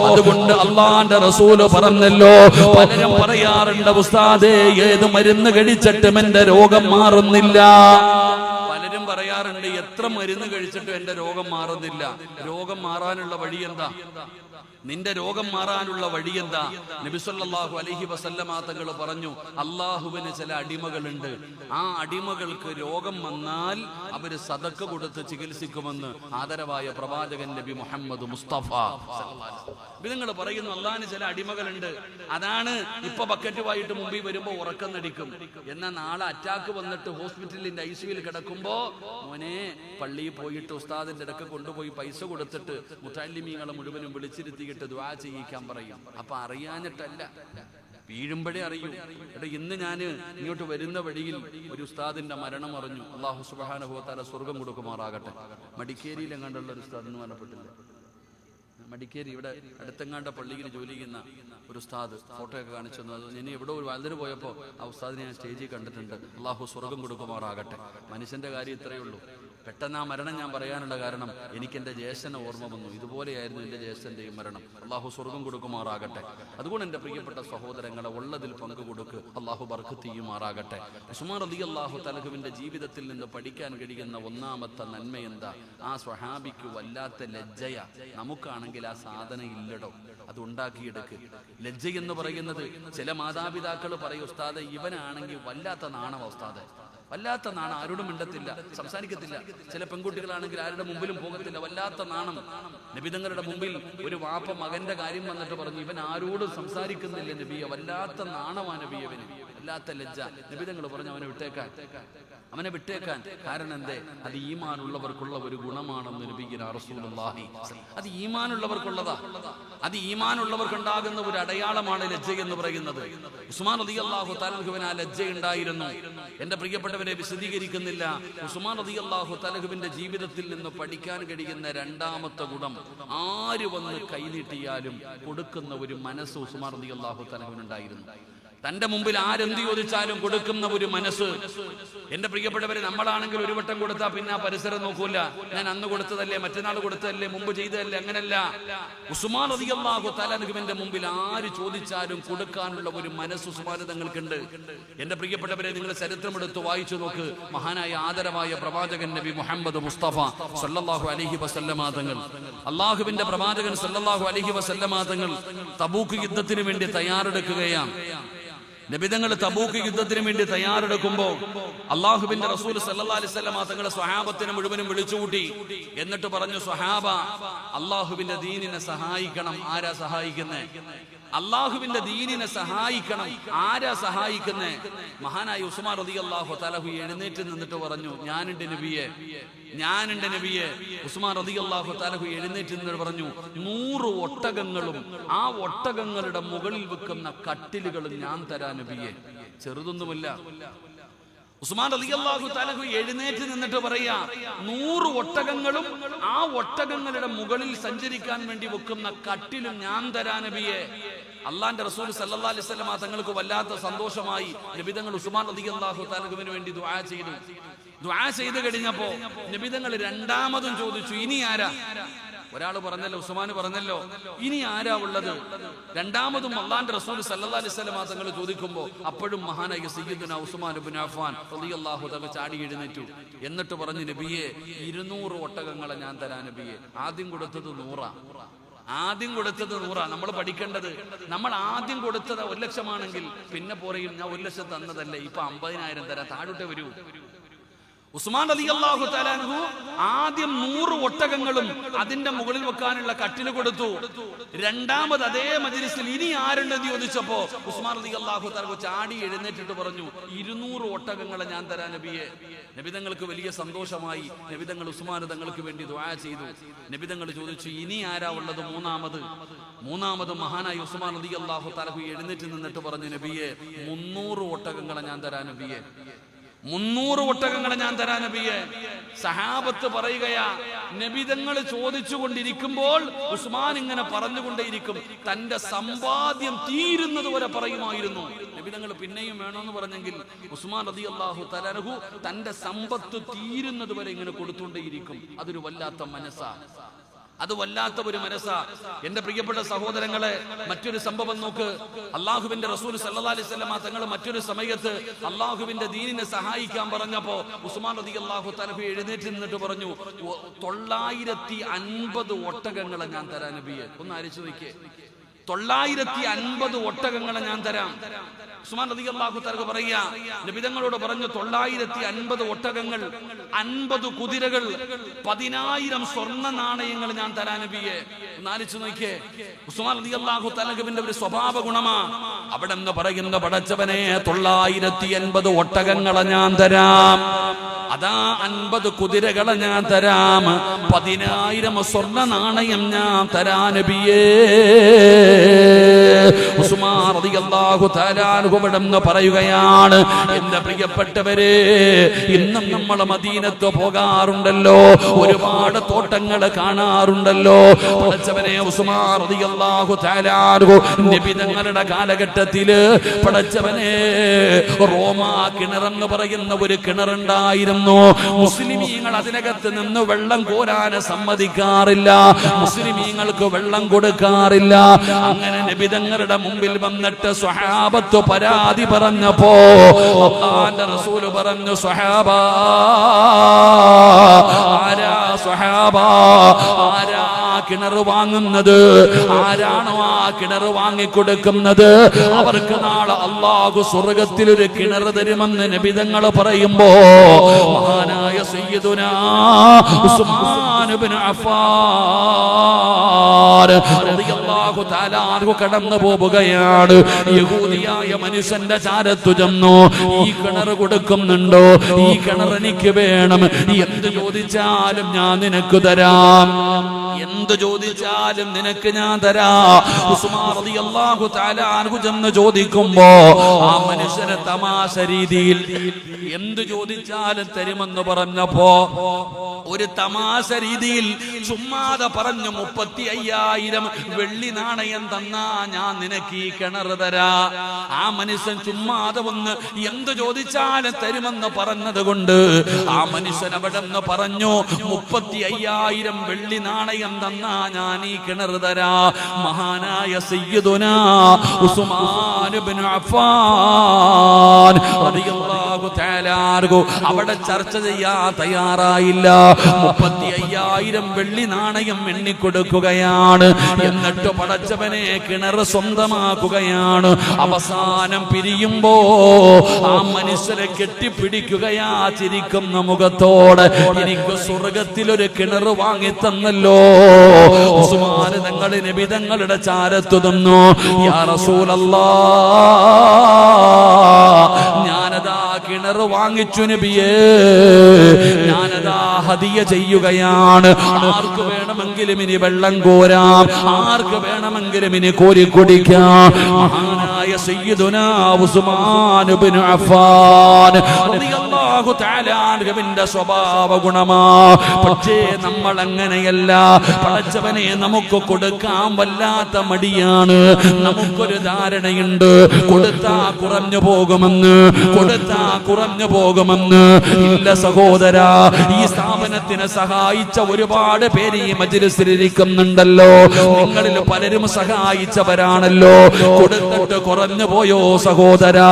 അതുകൊണ്ട് അള്ളാന്റെ റസൂല് പറഞ്ഞല്ലോ, പലരും പറയാറുണ്ട്, ഉസ്താദേ ഏത് മരുന്ന് കഴിച്ചിട്ടും എന്റെ രോഗം മാറുന്നില്ല. പലരും പറയാറുണ്ട്, എത്ര മരുന്ന് കഴിച്ചിട്ടും എന്റെ രോഗം മാറുന്നില്ല. രോഗം മാറാനുള്ള വഴി എന്താ? നിന്റെ രോഗം മാറാനുള്ള വഴി എന്താ? നബി സല്ലല്ലാഹു അലൈഹി വസല്ലമ തങ്ങൾ പറഞ്ഞു, അല്ലാഹുവിന് ചില അടിമകളുണ്ട്, ആ അടിമകൾക്ക് രോഗം വന്നാൽ അവര് സദഖ കൊടുത്ത് ചികിത്സിക്കുമെന്ന് ആദരവായ പ്രവാചകൻ നബി മുഹമ്മദ് മുസ്തഫ സല്ലല്ലാഹു അലൈഹി വസല്ലം. നിങ്ങൾ പറയുന്നു അള്ളാഹിന് ചില അടിമകളുണ്ട്, അതാണ് ഇപ്പൊ ബക്കറ്റുമായിട്ട് മുമ്പിൽ വരുമ്പോ ഉറക്കം നടിക്കും. എന്നാൽ നാളെ അറ്റാക്ക് വന്നിട്ട് ഹോസ്പിറ്റലിന്റെ ഐസിയുവിൽ കിടക്കുമ്പോ, മോനെ പള്ളിയിൽ പോയിട്ട് ഉസ്താദിന്റെ ഇടക്ക് കൊണ്ടുപോയി പൈസ കൊടുത്തിട്ട് മുത്തഅല്ലിമീങ്ങളെ മുഴുവനും വിളിച്ചിരുത്തി ദുആ ചെയ്യിക്കാൻ പറയും. അപ്പൊ അറിയാഞ്ഞിട്ടല്ല, വീഴുമ്പോഴേ അറിയൂ. എടാ, ഇന്ന് ഞാൻ ഇങ്ങോട്ട് വരുന്ന വഴിയിൽ ഒരു ഉസ്താദിന്റെ മരണം അറിഞ്ഞു. അല്ലാഹു സുബ്ഹാനഹു വ തആല സ്വർഗം കൊടുക്കുമാറാകട്ടെ. മടിക്കേരിയിൽ എങ്ങാണ്ടുള്ള ഒരു ഉസ്താദിന് മരണപ്പെട്ടില്ല. മടിക്കേരി ഇവിടെ അടുത്തെങ്ങാണ്ട പള്ളിയിൽ ജോലി ചെയ്യുന്ന ഒരു ഉസ്താദ് ഫോട്ടോയൊക്കെ കാണിച്ചു തന്നു. അത് ഞാൻ എവിടെ ഒരു വലുതിന് പോയപ്പോൾ ആ ഉസ്താദിനെ ഞാൻ സ്റ്റേജിൽ കണ്ടിട്ടുണ്ട്. അല്ലാഹു സ്വർഗം കൊടുക്കുമാറാകട്ടെ. മനുഷ്യന്റെ കാര്യം ഇത്രയേ ഉള്ളൂ. പെട്ടെന്ന് ആ മരണം ഞാൻ പറയാനുള്ള കാരണം, എനിക്ക് എൻ്റെ ജ്യേഷ്ഠനെ ഓർമ്മ വന്നു. ഇതുപോലെയായിരുന്നു എൻ്റെ ജ്യേഷ്ഠൻ്റെയും മരണം. അല്ലാഹു സ്വർഗം കൊടുക്കുമാറാകട്ടെ. അതുകൊണ്ട് എൻ്റെ പ്രിയപ്പെട്ട സഹോദരങ്ങളെ, ഉള്ളതിൽ പങ്കു കൊടുക്ക്, അല്ലാഹു ബർക്കത്ത് ചെയ്യുമാറാകട്ടെ. ഉസ്മാൻ റളിയല്ലാഹു തആലയുടെ ജീവിതത്തിൽ നിന്ന് പഠിക്കാൻ കഴിയുന്ന ഒന്നാമത്തെ നന്മ എന്താ? ആ സ്വഹാബിക്ക് വല്ലാത്ത ലജ്ജയ. നമുക്കാണെങ്കിൽ ആ സാധനം ഇല്ലടോ, അത് ഉണ്ടാക്കിയെടുക്ക്. ലജ്ജ എന്ന് പറയുന്നത് ചില മാതാപിതാക്കൾ പറയും, ഉസ്താദ് ഇവനാണെങ്കിൽ വല്ലാത്ത നാണം, ഉസ്താദ് വല്ലാത്ത നാണം, ആരോടും മിണ്ടത്തില്ല, സംസാരിക്കത്തില്ല. ചില പെൺകുട്ടികളാണെങ്കിൽ ആരുടെ മുമ്പിലും പോകത്തില്ല, വല്ലാത്ത നാണം. നബിതങ്ങളുടെ മുമ്പിൽ ഒരു വാപ്പ മകന്റെ കാര്യം വന്നിട്ട് പറഞ്ഞു, ഇവൻ ആരോടും സംസാരിക്കുന്നില്ല നബിയെ, വല്ലാത്ത നാണമാണ് നബിയവന്, വല്ലാത്ത ലജ്ജ. നബിതങ്ങൾ പറഞ്ഞു അവനെ വിട്ടേക്കാൻ. കാരണം എന്തേ? അത് ഈമാനുള്ളവർക്കുള്ള ഒരു ഗുണമാണെന്ന് നബിയിന റസൂലുള്ളാഹി. അത് ഈമാനുള്ളവർക്കുള്ളതാ, അത് ഈമാനുള്ളവർക്കുണ്ടാകുന്ന ഒരു അടയാളമാണ് ലജ്ജ എന്ന് പറയുന്നത്. ഉസ്മാൻ റളിയല്ലാഹു തആലഹുവിന് ആ ലജ്ജ ഉണ്ടായിരുന്നു. എന്റെ പ്രിയപ്പെട്ടവരെ, വിശദീകരിക്കുന്നില്ല. ഉസ്മാൻ റളിയല്ലാഹു തആലഹുവിന്റെ ജീവിതത്തിൽ നിന്ന് പഠിക്കാൻ കഴിയുന്ന രണ്ടാമത്തെ ഗുണം, ആര് വന്ന് കൈനീട്ടിയാലും കൊടുക്കുന്ന ഒരു മനസ്സ് ഉസ്മാൻ റളിയല്ലാഹു തആലഹുവിന് ഉണ്ടായിരുന്നു. തന്റെ മുമ്പിൽ ആരെന്ത് ചോദിച്ചാലും കൊടുക്കുന്ന ഒരു മനസ്സ്. എന്റെ പ്രിയപ്പെട്ടവരെ, നമ്മളാണെങ്കിൽ ഒരു വട്ടം കൊടുത്താൽ പിന്നെ ആ പരിസരം നോക്കൂല. ഞാൻ അന്ന് കൊടുത്തതല്ലേ, മറ്റന്നാൾ കൊടുത്തതല്ലേ, മുമ്പ് ചെയ്തതല്ലേ, അങ്ങനല്ല. ഉസ്മാൻ റളിയല്ലാഹു തആല അൻഹുവിന്റെ മുമ്പിൽ ആര് ചോദിച്ചാലും കൊടുക്കാനുള്ള ഒരു മനസ്സ് ഉസ്മാൻ തങ്ങൾക്കുണ്ട്. എന്റെ പ്രിയപ്പെട്ടവരെ, നിങ്ങൾ ചരിത്രം എടുത്ത് വായിച്ചു നോക്ക്. മഹാനായ ആദരവായ പ്രവാചകൻ നബി മുഹമ്മദ് മുസ്തഫ സല്ലല്ലാഹു അലൈഹി വസല്ലമ തങ്ങൾ, അള്ളാഹുവിന്റെ പ്രവാചകൻ സല്ലല്ലാഹു അലൈഹി വസല്ലമ തങ്ങൾ തബൂക്ക് യുദ്ധത്തിന് വേണ്ടി തയ്യാറെടുക്കുകയാണ്. നബിതങ്ങൾ തബൂക്ക് യുദ്ധത്തിന് വേണ്ടി തയ്യാറെടുക്കുമ്പോൾ അള്ളാഹുവിന്റെ റസൂൽ സല്ലല്ലാഹു അലൈഹി വസല്ലമ തങ്ങളെ സ്വഹാബത്തിനെ മുഴുവനും വിളിച്ചുകൂട്ടി. എന്നിട്ട് പറഞ്ഞു, സ്വഹാബ, അള്ളാഹുവിന്റെ ദീനിനെ സഹായിക്കണം. ആരാ സഹായിക്കുന്നേ? അള്ളാഹുവിന്റെ ദീനിനെ സഹായിക്കണം. ആരാ സഹായിക്കുന്നേ? മഹാനായ ഉസ്മാൻ റളിയല്ലാഹു തആല എഴുന്നേറ്റ് നിന്നിട്ട് പറഞ്ഞു, ഞാനുണ്ട് നബിയെ. ഉസ്മാൻ റളിയല്ലാഹു തആല എഴുന്നേറ്റ് നിന്നിട്ട് പറഞ്ഞു, 100 ഒട്ടകങ്ങളും ആ ഒട്ടകങ്ങളുടെ മുകളിൽ വെക്കുന്ന കട്ടിലുകളും ഞാൻ തരാൻ നബിയെ. ചെറുതൊന്നുമില്ല. ഉസ്മാൻ റളിയല്ലാഹു തആല എഴുന്നേറ്റ് നിന്നിട്ട് പറയാ, 100 ഒട്ടകങ്ങളും ആ ഒട്ടകങ്ങളുടെ മുകളിൽ സഞ്ചരിക്കാൻ വേണ്ടി വെക്കുന്ന കട്ടിലും ഞാൻ തരാൻ നബിയെ. അള്ളാന്റെ റസൂൽ സല്ലല്ലാഹു അലൈഹി വസല്ലം തങ്ങൾക്ക് വല്ലാത്ത സന്തോഷമായി. നബിതങ്ങൾ ഉസ്മാൻ റളിയല്ലാഹു തആലക്ക് വേണ്ടി ദുആ ചെയ്തു. ദുആ ചെയ്ത് കഴിഞ്ഞപ്പോ നബിതങ്ങൾ രണ്ടാമതും ചോദിച്ചു, ഇനി ആരാ? ഒരാൾ പറഞ്ഞല്ലോ, ഉസ്മാൻ പറഞ്ഞല്ലോ, ഇനി ആരാ ഉള്ളത്? രണ്ടാമതും അള്ളാന്റെ റസൂൽ സല്ലല്ലാഹു അലൈഹി വസല്ലം തങ്ങൾ ചോദിക്കുമ്പോ അപ്പോഴും മഹാനായ സയ്യിദുനാ ഉസ്മാൻ ഇബ്നു അഫ്ഫാൻ റളിയല്ലാഹു തആല ചാടി എഴുന്നേറ്റു. എന്നിട്ട് പറഞ്ഞു, നബിയെ, 200 ഒട്ടകങ്ങളെ ഞാൻ തരാൻ നബിയെ. ആദ്യം കൊടുത്തത് 100. നമ്മൾ പഠിക്കേണ്ടത്, നമ്മൾ ആദ്യം കൊടുത്തത് 1 ലക്ഷമാണെങ്കിൽ പിന്നെ പറയും ഞാൻ 1 ലക്ഷം തന്നതല്ലേ, ഇപ്പൊ 50,000 തരാം, താഴോട്ട് വരൂ. ഉസ്മാൻ റളിയല്ലാഹു തആല അൻഹു ആദ്യം 100 ഒട്ടകങ്ങളും അതിന്റെ മുകളിൽ വെക്കാനുള്ള കട്ടില് കൊടുത്തു. രണ്ടാമത് അതേ മജ്ലിസിൽ ഇനി ആരുണ്ടെന്ന് ചോദിച്ചപ്പോ ഉസ്മാൻ റളിയല്ലാഹു തആല ചാടി എഴുന്നേറ്റിട്ട് പറഞ്ഞു, 200 ഒട്ടകങ്ങളെ ഞാൻ തരാൻ നബിയെ. നബിതങ്ങൾക്ക് വലിയ സന്തോഷമായി. നബിതങ്ങൾ ഉസ്മാൻ തങ്ങൾക്ക് വേണ്ടി ദുആ ചെയ്തു. നബിതങ്ങൾ ചോദിച്ചു, ഇനി ആരാ ഉള്ളത്? മൂന്നാമത് മഹാനായ ഉസ്മാൻ റളിയല്ലാഹു തആല എഴുന്നേറ്റ് നിന്നിട്ട് പറഞ്ഞു, നബിയെ, 300 ഒട്ടകങ്ങളെ ഞാൻ തരാൻ നബിയെ. 300 ഒട്ടകങ്ങളെ ഞാൻ തരാൻ നബിയെ. സഹാബത്ത് പറയുകയാ, നബിതങ്ങൾ ചോദിച്ചുകൊണ്ടിരിക്കുമ്പോൾ ഉസ്മാൻ ഇങ്ങനെ പറഞ്ഞുകൊണ്ടേയിരിക്കും. തന്റെ സമ്പാദ്യം തീരുന്നത് വരെ പറയുമായിരുന്നു. നബിതങ്ങൾ പിന്നെയും വേണമെന്ന് പറഞ്ഞെങ്കിൽ ഉസ്മാൻ റളിയല്ലാഹു തആല അൻഹു തന്റെ സമ്പത്ത് തീരുന്നത് വരെ ഇങ്ങനെ കൊടുത്തുകൊണ്ടേയിരിക്കും. അതൊരു വല്ലാത്ത മനസ്സാ. എന്റെ പ്രിയപ്പെട്ട സഹോദരങ്ങളെ, മറ്റൊരു സംഭവം നോക്ക്. അള്ളാഹുവിന്റെ റസൂൽ സല്ലല്ലാഹു അലൈഹി വസല്ലം തങ്ങൾ മറ്റൊരു സമയത്ത് അള്ളാഹുവിന്റെ ദീനിനെ സഹായിക്കാൻ പറഞ്ഞപ്പോ ഉസ്മാൻ റളിയല്ലാഹു തആല എഴുന്നേറ്റ് നിന്നിട്ട് പറഞ്ഞു, 950 ഒട്ടകങ്ങളെ ഞാൻ തരാൻ നബിയെ. ഒന്ന് ആലോചിച്ച് നോക്കിയേ, 950 ഒട്ടകങ്ങളെ ഞാൻ തരാം. ഉസ്മാൻ റളിയല്ലാഹു തആല പറയാ, നബിതങ്ങളോട് പറഞ്ഞു, 950 ഒട്ടകങ്ങൾ, 50 കുതിരകൾ, 10,000 സ്വർണ്ണ നാണയങ്ങൾ ഞാൻ തരാൻ നബിയെ. ഒന്ന് ആലോചിച്ച് നോക്കിയേ. ഉസ്മാൻ റളിയല്ലാഹു തആലയുടെ ഒരു സ്വഭാവ ഗുണമാ. അവിടെ നിന്ന് പറയുന്ന, പടച്ചവനെ, 950 ഒട്ടകങ്ങളെ ഞാൻ തരാം, അതാ 50 കുതിരകളെ ഞാൻ തരാം, 10,000 സ്വർണ്ണ നാണയം ഞാൻ തരാൻ നബിയേ. ഉസ്മാൻ റളിയല്ലാഹു തആല അൻഹു പറയുകയാണ്, എന്റെ പ്രിയപ്പെട്ടവരെ, ഇന്നും നമ്മൾ മദീനത്ത് പോകാറുണ്ടല്ലോ, ഒരുപാട് തോട്ടങ്ങൾ കാണാറുണ്ടല്ലോ. പടച്ചവനെ, ഉസ്മാൻ റളിയല്ലാഹു തആല അൻഹു നബി തങ്ങളുടെ കാലഘട്ടത്തില് പടച്ചവനെ റോമാ കിണറെന്ന് പറയുന്ന ഒരു കിണറുണ്ടായിരുന്നു. മുസ്ലിമീങ്ങൾ അതിനകത്ത് നിന്ന് വെള്ളം കോരാൻ സമ്മതിക്കാറില്ല, മുസ്ലിമീങ്ങൾക്ക് വെള്ളം കൊടുക്കാറില്ല. അങ്ങനെ നബി തങ്ങളുടെ മുമ്പിൽ വന്നിട്ട് സ്വഹാബത്ത് പരാതി പറഞ്ഞപ്പോ അല്ലാഹുവിന്റെ റസൂൽ പറഞ്ഞു, സ്വഹാബാ, ആരാ കിണർ വാങ്ങുന്നത്? ആരാണോ ആ കിണർ വാങ്ങിക്കൊടുക്കുന്നത് അവർക്ക് നാളെ അല്ലാഹു സ്വർഗ്ഗത്തിൽ ഒരു കിണർ തരുമെന്ന് നബി തങ്ങൾ പറയുമ്പോ മഹാനായ സയ്യിദുനാ ഉസ്മാൻ ഇബ്നു അഫ്ഫാൻ റളിയല്ലാഹു തആല അൻഹു കടന്നു പോവുകയാണ്. യഹൂദിയായ മനുഷ്യന്റെ ചാരത്തു ചെന്നു, ഈ കിണർ കൊടുക്കുന്നുണ്ടോ? ഈ കിണർ എനിക്ക് വേണം, എന്ത് ചോദിച്ചാലും ഞാൻ നിനക്ക് തരാം, എന്ത് ചോദിച്ചാലും നിനക്ക് ഞാൻ തരാം. ഉസ്മാൻ റളിയല്ലാഹു തആല അൻഹു ചെന്ന് ചോദിക്കുമ്പോ ആ മനുഷ്യനെ തമാശ രീതിയിൽ എന്ത് ചോദിച്ചാലും തരുമെന്ന് പറഞ്ഞപ്പോ ഒരു തമാശ രീതിയിൽ ചുമ്മാതെ പറഞ്ഞു, 35,000 വെള്ളി നാണയം തന്നാ ഞാൻ നിനക്ക് ഈ കിണർ തരാ. ആ മനുഷ്യൻ ചുമ്മാതെ വന്ന് എന്ത് ചോദിച്ചാലും തരുമെന്ന് പറഞ്ഞത് കൊണ്ട് ആ മനുഷ്യൻ അവിടെ നിന്ന് പറഞ്ഞു 35,000 വെള്ളി നാണയം തന്നാ ഞാൻ ഈ കിണർ തരാ. മഹാനായ സയ്യിദുനാ ഉസ്മാൻ ഇബ്നു അഫ്ഫാൻ റളിയല്ലാഹു തആല അൻഹു അവിടെ ചർച്ച ചെയ്യാൻ തയ്യാറായില്ല. 35,000 വെള്ളി നാണയം എണ്ണിക്കൊടുക്കുകയാണ്. എന്നിട്ട് പടച്ചവനെ കിണർ സ്വന്തമാക്കുകയാണ്. അവസാനം പിരിയുമ്പോ ആ മനുഷ്യരെ കെട്ടിപ്പിടിക്കുകയാ ചിരിക്കുന്ന മുഖത്തോടെ. എനിക്ക് സ്വർഗത്തിലൊരു കിണർ വാങ്ങി തന്നല്ലോ. ഉസ്മാൻ തങ്ങൾ നബി തങ്ങളുടെ ചാരത്തു തന്നു. യാ റസൂലല്ലാഹ്, ഞാനതാ കിണർ വാങ്ങിച്ചു നബിയേ, ഞാനതാ ഹദിയ ചെയ്യുകയാണ്. ആർക്ക് വേണമെങ്കിലും ഇനി വെള്ളം കോരാം, ആർക്ക് വേണമെങ്കിലും ഇനി കോരി കുടിക്കാം. മഹാനായ സയ്യിദുനാ ഉസ്മാൻ ഇബ്നു അഫ്ഫാൻ റളിയല്ലാഹു തആല അൻഹുവിന്റെ സ്വഭാവ ഗുണമാ. പക്ഷേ നമ്മൾ അങ്ങനെയല്ല. പടച്ചവനെ നമുക്ക് കൊടുക്കാൻ വല്ലാത്ത മടിയാണ്. നമുക്കൊരു ധാരണയുണ്ട്, കൊടുത്താ കുറഞ്ഞു പോകുമെന്ന്, കൊടുത്താ കുറഞ്ഞു പോകുമെന്ന്. ഇല്ല സഹോദരാ, ഈ സ്ഥാപനത്തിനെ സഹായിച്ച ഒരുപാട് പേര് ഈ മജ്‌ലിസിൽ ഇരിക്കുന്നുണ്ടല്ലോ. നിങ്ങളിൽ പലരും സഹായിച്ചവരാണല്ലോ. കൊടുത്തിട്ട് കുറഞ്ഞു പോയോ സഹോദരാ?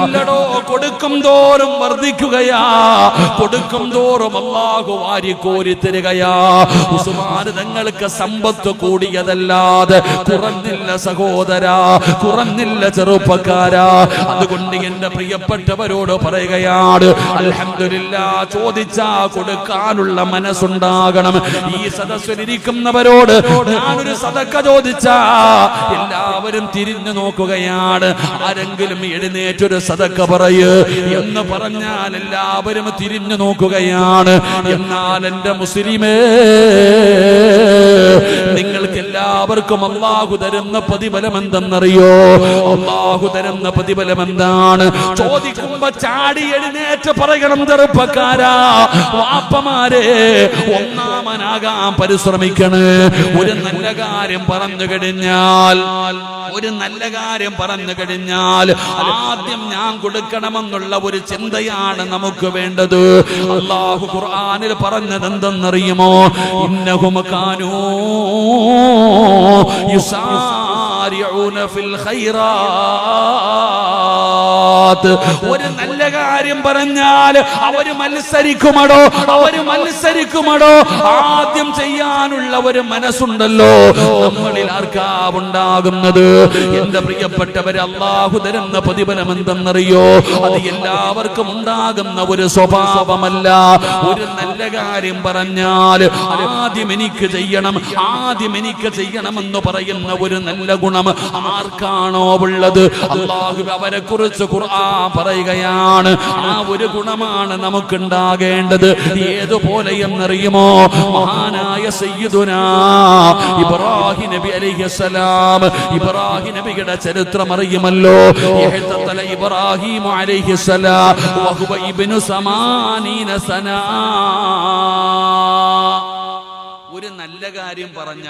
ഇല്ലടോ, കൊടുക്കും തോറും വർദ്ധിക്കുകയാ, കൊടുക്കും തോറും അല്ലാഹു വാരിക്കോരി തരികയാ. ഉസ്മാൻ തങ്ങൾക്ക് സമ്പത്ത് കൂടിയതല്ലാതെ കുറഞ്ഞില്ല സഹോദരാ, കുറഞ്ഞില്ല ചെറുപ്പക്കാരാ. അതുകൊണ്ട് എന്റെ പ്രിയപ്പെട്ടവരോട് പറയുകയാണ്, അൽഹംദുലില്ലാഹ്, ചോദിച്ചാ കൊടുക്കാനുള്ള മനസ്സുണ്ടാകണം. ഈ സദസ്സിലിരിക്കുന്നവരോട് ഞാനൊരു സദക്ക ചോദിച്ചാ എല്ലാവരും തിരിഞ്ഞു നോക്കുകയാണ്. ആരെങ്കിലും എഴുന്നേറ്റൊരു സദക്ക പറയ് എന്ന് പറഞ്ഞാൽ എല്ലാവരും തിരിഞ്ഞു നോക്കുകയാണ്. എന്നാൽ എന്റെ മുസ്ലിമേ, നിങ്ങൾക്ക് എല്ലാവർക്കും അല്ലാഹു തരുന്ന പ്രതിഫലം എന്തെന്നറിയോ? അല്ലാഹു തരുന്ന പ്രതിഫലം എന്താണ്? ചോദിക്കുമ്പോ ചാടി എഴുന്നേറ്റ് പറയണം ചെറുപ്പക്കാരാ, വാപ്പമാരെ, ഒന്നാമനാകാൻ പരിശ്രമിക്കണേ. ഒരു നല്ല കാര്യം പറഞ്ഞു കഴിഞ്ഞാൽ, ഒരു നല്ല കാര്യം പറഞ്ഞു കഴിഞ്ഞാൽ ആദ്യം ഞാൻ കൊടുക്കണമെന്നുള്ള ഒരു ചിന്തയാണ് നമുക്ക് വേണ്ടത്. അല്ലാഹു ഖുർആനിൽ പറഞ്ഞത് എന്തെന്നറിയുമോ? ഇന്നഹും കാനൂ യുസാരിഊന ഫിൽ ഖൈറാത്ത്. ഒരു നല്ല കാര്യം പറഞ്ഞാൽ അവര് മത്സരിക്കുമടോ, അവര് മത്സരിക്കുമടോ. ആദ്യം ചെയ്യാനുള്ള ഒരു മനസ്സുണ്ടല്ലോ നമ്മളിൽ ആർക്കാ ഉണ്ടാകുന്നത്? എന്റെ പ്രിയപ്പെട്ടവരെ, അല്ലാഹു തരുന്ന പ്രതിഫലം എന്തെന്നറിയോ? അത് എല്ലാവർക്കും ഉണ്ടാകുന്ന ഒരു സ്വഭാവമല്ല. ഒരു നല്ല കാര്യം പറഞ്ഞാൽ ആദ്യം എനിക്ക് ചെയ്യണം, ആദ്യം എനിക്ക് ചെയ്യണമെന്ന് പറയുന്ന ഒരു നല്ല ഗുണം ആർക്കാണോ ഉള്ളത്, അല്ലാഹു അവരെ കുറിച്ച് ഖുർആൻ പറയുകയാണ്. ആ ഒരു ഗുണമാണ് നമുക്കുണ്ടാകേണ്ടത്. ഏതുപോലെ എന്നറിയുമോ? മഹാനായ സയ്യിദുനാ ഇബ്രാഹിം നബി അലൈഹിസ്സലാം, ഇബ്രാഹിം നബിയുടെ ചരിത്രം അറിയുമല്ലോ. ഇബ്രാഹിം അലൈഹിസ്സലാം വഹുവ ഇബ്നു 80 സനാ. ഒരു നല്ല കാര്യം പറഞ്ഞ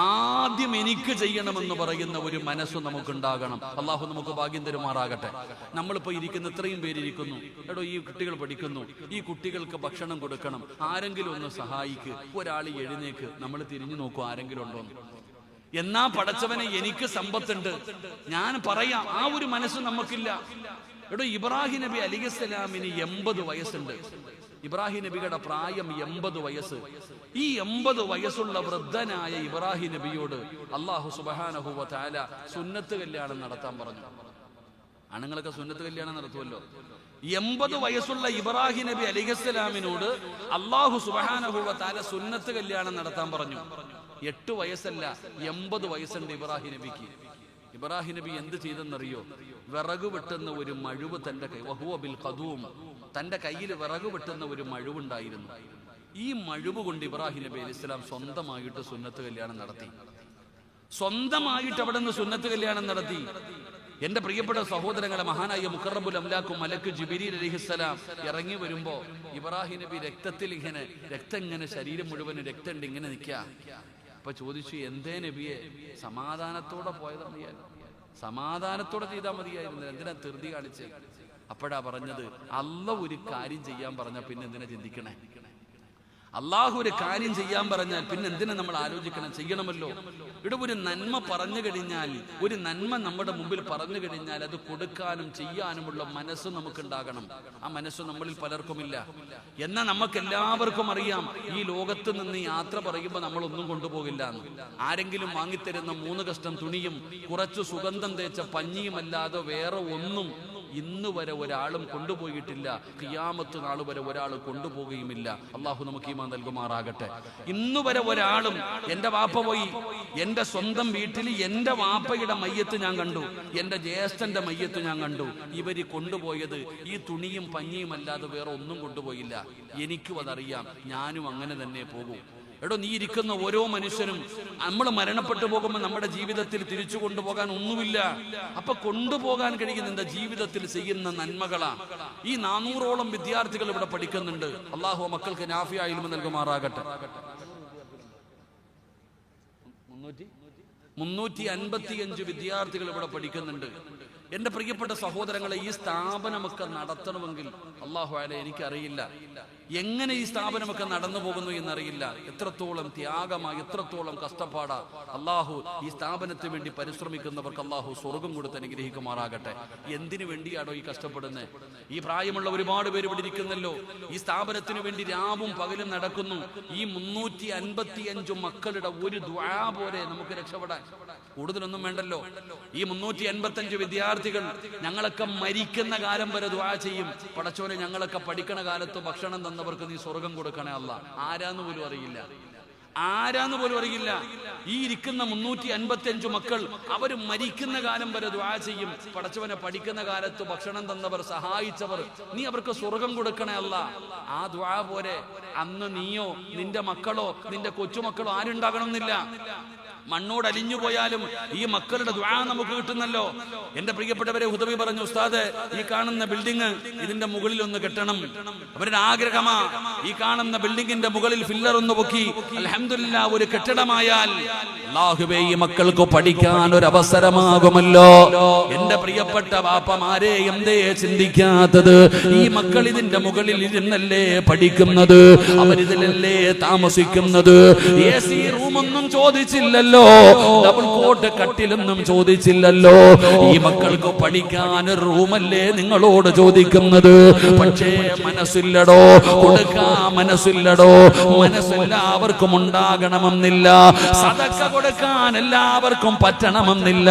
ആദ്യം എനിക്ക് ചെയ്യണമെന്ന് പറയുന്ന ഒരു മനസ്സ് നമുക്കുണ്ടാകണം. അള്ളാഹു നമുക്ക് ഭാഗ്യം തരുമാറാകട്ടെ. നമ്മളിപ്പോ ഇരിക്കുന്ന ഇത്രയും പേരിയ്ക്കുന്നു. എടോ, ഈ കുട്ടികൾ പഠിക്കുന്നു, ഈ കുട്ടികൾക്ക് ഭക്ഷണം കൊടുക്കണം, ആരെങ്കിലും ഒന്ന് സഹായിക്ക്, ഒരാൾ എഴുന്നേക്ക്. നമ്മൾ തിരിഞ്ഞു നോക്കൂ, ആരെങ്കിലും ഉണ്ടോന്ന്. എന്നാ പടച്ചവനെ, എനിക്ക് സമ്പത്തുണ്ട്, ഞാൻ പറയാം. ആ ഒരു മനസ്സ് നമുക്കില്ല. എടോ, ഇബ്രാഹിം നബി അലൈഹിസ്സലാമിന് 80 വയസ്സുണ്ട്. ഇബ്രാഹിം നബിയുടെ പ്രായം 80 വയസ്സ്. ഈ 80 വയസ്സുള്ള വൃദ്ധനായ ഇബ്രാഹിം നബിയോട് അല്ലാഹു സുബ്ഹാനഹു വ തആല സുന്നത്ത് കല്യാണം നടത്താൻ പറഞ്ഞു. ആണുങ്ങളൊക്കെ സുന്നത്ത് കല്യാണം നടത്തുമല്ലോ. 80 വയസ്സുള്ള ഇബ്രാഹിം നബി അലൈഹിസ്സലാമിനോട് അല്ലാഹു സുബ്ഹാനഹു വ തആല സുന്നത്ത് കല്യാണം നടത്താൻ പറഞ്ഞു. 8 വയസ്സല്ല, 80 വയസ്സുണ്ട് ഇബ്രാഹിം നബിക്ക്. ഇബ്രാഹിം നബി എന്ത് ചെയ്തെന്നറിയോ? വിറക് വെട്ടുന്ന ഒരു മഴുവ് തന്റെ കൈ, വഹുവ ബിൽ ഖദൂം, തന്റെ കയ്യിൽ വിറക് വെട്ടുന്ന ഒരു മഴുവുണ്ടായിരുന്നു. ഈ മഴുവ് കൊണ്ട് ഇബ്രാഹിം നബി അലൈഹി സ്വലാം സ്വന്തമായിട്ട് സുന്നത്ത് കല്യാണം നടത്തി. സ്വന്തമായിട്ട് അവിടെ നിന്ന് സുന്നത്ത് കല്യാണം നടത്തി. എന്റെ പ്രിയപ്പെട്ട സഹോദരങ്ങളെ, മഹാനായ മുഖറബുൽ അംലാഖ് മലക്ക് ജിബ്രീൽ അലൈഹിസ്സലാം ഇറങ്ങി വരുമ്പോ ഇബ്രാഹിം നബി രക്തത്തിൽ ഇങ്ങനെ, രക്തം ഇങ്ങനെ ശരീരം മുഴുവനും രക്തം ഇങ്ങനെ നിൽക്കുക. അപ്പൊ ചോദിച്ചു, എന്തേ നബിയെ? സമാധാനത്തോടെ പോയതാ മതിയായിരുന്നു, സമാധാനത്തോടെ ചെയ്താൽ മതിയായിരുന്നു, എന്തിനാ ധൃതി കാണിച്ച്? അപ്പോഴാ പറഞ്ഞത്, അല്ലാഹു ഒരു കാര്യം ചെയ്യാൻ പറഞ്ഞ പിന്നെ എന്തിനാ ചിന്തിക്കണേ? അള്ളാഹു ഒരു കാര്യം ചെയ്യാൻ പറഞ്ഞാൽ പിന്നെ എന്തിനാ നമ്മൾ ആലോചിക്കണം? ചെയ്യണമല്ലോ. ഇവിടെ ഒരു നന്മ പറഞ്ഞു കഴിഞ്ഞാൽ, ഒരു നന്മ നമ്മുടെ മുമ്പിൽ പറഞ്ഞു കഴിഞ്ഞാൽ അത് കൊടുക്കാനും ചെയ്യാനുമുള്ള മനസ്സ് നമുക്കുണ്ടാകണം. ആ മനസ്സ് നമ്മളിൽ പലർക്കുമില്ല. എന്നാൽ നമുക്ക് എല്ലാവർക്കും അറിയാം, ഈ ലോകത്ത് നിന്ന് യാത്ര പറയുമ്പോൾ നമ്മളൊന്നും കൊണ്ടുപോകില്ല എന്ന്. ആരെങ്കിലും വാങ്ങിത്തരുന്ന 3 കഷ്ടം തുണിയും കുറച്ച് സുഗന്ധം തേച്ച പഞ്ഞിയുമല്ലാതെ വേറെ ഒന്നും ഇന്ന് വരെ ഒരാളും കൊണ്ടുപോയിട്ടില്ല. ഖിയാമത്ത് നാൾ വരെ ഒരാൾ കൊണ്ടുപോകുകയുമില്ല. അള്ളാഹു നമുക്ക് ഈമാൻ നൽകുമാറാകട്ടെ. ഇന്ന് വരെ ഒരാളും, എന്റെ വാപ്പ പോയി, എന്റെ സ്വന്തം വീട്ടിൽ എന്റെ വാപ്പയുടെ മയ്യത്ത് ഞാൻ കണ്ടു, എന്റെ ജ്യേഷ്ഠന്റെ മയ്യത്ത് ഞാൻ കണ്ടു, ഇവര് കൊണ്ടുപോയത് ഈ തുണിയും പഞ്ഞിയും അല്ലാതെ വേറെ ഒന്നും കൊണ്ടുപോയില്ല. എനിക്കും അതറിയാം, ഞാനും അങ്ങനെ തന്നെ പോകും. എടോ, നീ ഇരിക്കുന്ന ഓരോ മനുഷ്യനും നമ്മൾ മരണപ്പെട്ടു പോകുമ്പോൾ നമ്മുടെ ജീവിതത്തിൽ തിരിച്ചു കൊണ്ടുപോകാൻ ഒന്നുമില്ല. അപ്പൊ കൊണ്ടുപോകാൻ കഴിയുന്ന എന്താ? ജീവിതത്തിൽ ചെയ്യുന്ന നന്മകളാ. ഈ 400ഓളം വിദ്യാർത്ഥികൾ ഇവിടെ പഠിക്കുന്നുണ്ട്. അള്ളാഹു മക്കൾക്ക് നാഫിയ ഇൽമ നൽകുമാറാകട്ടെ. 355 വിദ്യാർത്ഥികൾ ഇവിടെ പഠിക്കുന്നുണ്ട്. എന്റെ പ്രിയപ്പെട്ട സഹോദരങ്ങളെ, ഈ സ്ഥാപനമൊക്കെ നടത്തണമെങ്കിൽ അല്ലാഹു അലൈ എനിക്കറിയില്ല എങ്ങനെ ഈ സ്ഥാപനമൊക്കെ നടന്നു പോകുന്നു എന്നറിയില്ല. എത്രത്തോളം ത്യാഗമായി, എത്രത്തോളം കഷ്ടപ്പാടാ. അള്ളാഹു ഈ സ്ഥാപനത്തിന് വേണ്ടി പരിശ്രമിക്കുന്നവർക്ക് അള്ളാഹു സ്വർഗം കൊടുത്ത് അനുഗ്രഹിക്കുമാറാകട്ടെ. എന്തിനു വേണ്ടിയാണോ ഈ കഷ്ടപ്പെടുന്നത്? ഈ പ്രായമുള്ള ഒരുപാട് പേര് ഇവിടെ ഇരിക്കുന്നല്ലോ. ഈ സ്ഥാപനത്തിന് വേണ്ടി രാവും പകലും നടക്കുന്നു. ഈ 355 മക്കളുടെ ഒരു ദുആ പോലെ നമുക്ക് രക്ഷപ്പെടാൻ. കൂടുതലൊന്നും വേണ്ടല്ലോ. ഈ 355 വിദ്യാർത്ഥികൾ ഞങ്ങളൊക്കെ മരിക്കുന്ന കാലം വരെ ദുആ ചെയ്യും, പടച്ചോനെ ഞങ്ങളൊക്കെ പഠിക്കണ കാലത്ത് ഭക്ഷണം തന്നവർക്ക് നീ സ്വർഗം കൊടുക്കണേ അല്ലാ. ആരാന്ന് പോലും അറിയില്ല, ആരാന്ന് പോലും അറിയില്ല. ഈ ഇരിക്കുന്ന 355 മക്കൾ അവര് മരിക്കുന്ന കാലം വരെ ദുആ ചെയ്യും, പടച്ചവനെ പഠിക്കുന്ന കാലത്ത് ഭക്ഷണം തന്നവർ, സഹായിച്ചവർ, നീ അവർക്ക് സ്വർഗം കൊടുക്കണേ അല്ലാ. ആ ദുആ പോലെ അന്ന് നീയോ നിന്റെ മക്കളോ നിന്റെ കൊച്ചുമക്കളോ ആരുണ്ടാകണമെന്നില്ല. മണ്ണോട് അലിഞ്ഞു പോയാലും ഈ മക്കളുടെ ദുആ നമുക്ക് കിട്ടുന്നല്ലോ. എന്റെ പ്രിയപ്പെട്ടവരെ, ഹുദവി പറഞ്ഞു, ഉസ്താദ് ഈ കാണുന്ന ബിൽഡിംഗ് ഇതിന്റെ മുകളിൽ ഒന്ന് കെട്ടണം. അവരുടെ ആഗ്രഹമാ ഈ കാണുന്ന ബിൽഡിംഗിന്റെ മുകളിൽ ഫില്ലർ ഒന്ന് പൊക്കി അൽഹംദുലില്ലാഹ് ഒരു കെട്ടിടമായാൽ അല്ലാഹുവേ ഈ മക്കൾക്ക് പഠിക്കാൻ ഒരു അവസരമാകുമല്ലോ. എന്റെ പ്രിയപ്പെട്ട വാപ്പമാരെ, എന്തേ ചിന്തിക്കാത്തത്? ഈ മക്കൾ ഇതിന്റെ മുകളിൽ ഇരുന്നല്ലേ പഠിക്കുന്നത്, അവരിതിലല്ലേ താമസിക്കുന്നത്. AC റൂമൊന്നും ചോദിച്ചില്ലല്ലോ, ഡബിൾ കോട്ട് കട്ടിലൊന്നും ചോദിച്ചില്ലല്ലോ. ഈ മക്കൾക്ക് പഠിക്കാൻ ഒരു റൂമല്ലേ നിങ്ങളോട് ചോദിക്കുന്നത്. പക്ഷേ മനസ്സില്ലടോ, കൊടുക്കാൻ മനസ്സില്ലടോ. മനസ്സെല്ലാവർക്കും ഉണ്ടാകണമെന്നില്ല, സദഖ കൊടുക്കാൻ എല്ലാവർക്കും പറ്റണമെന്നില്ല.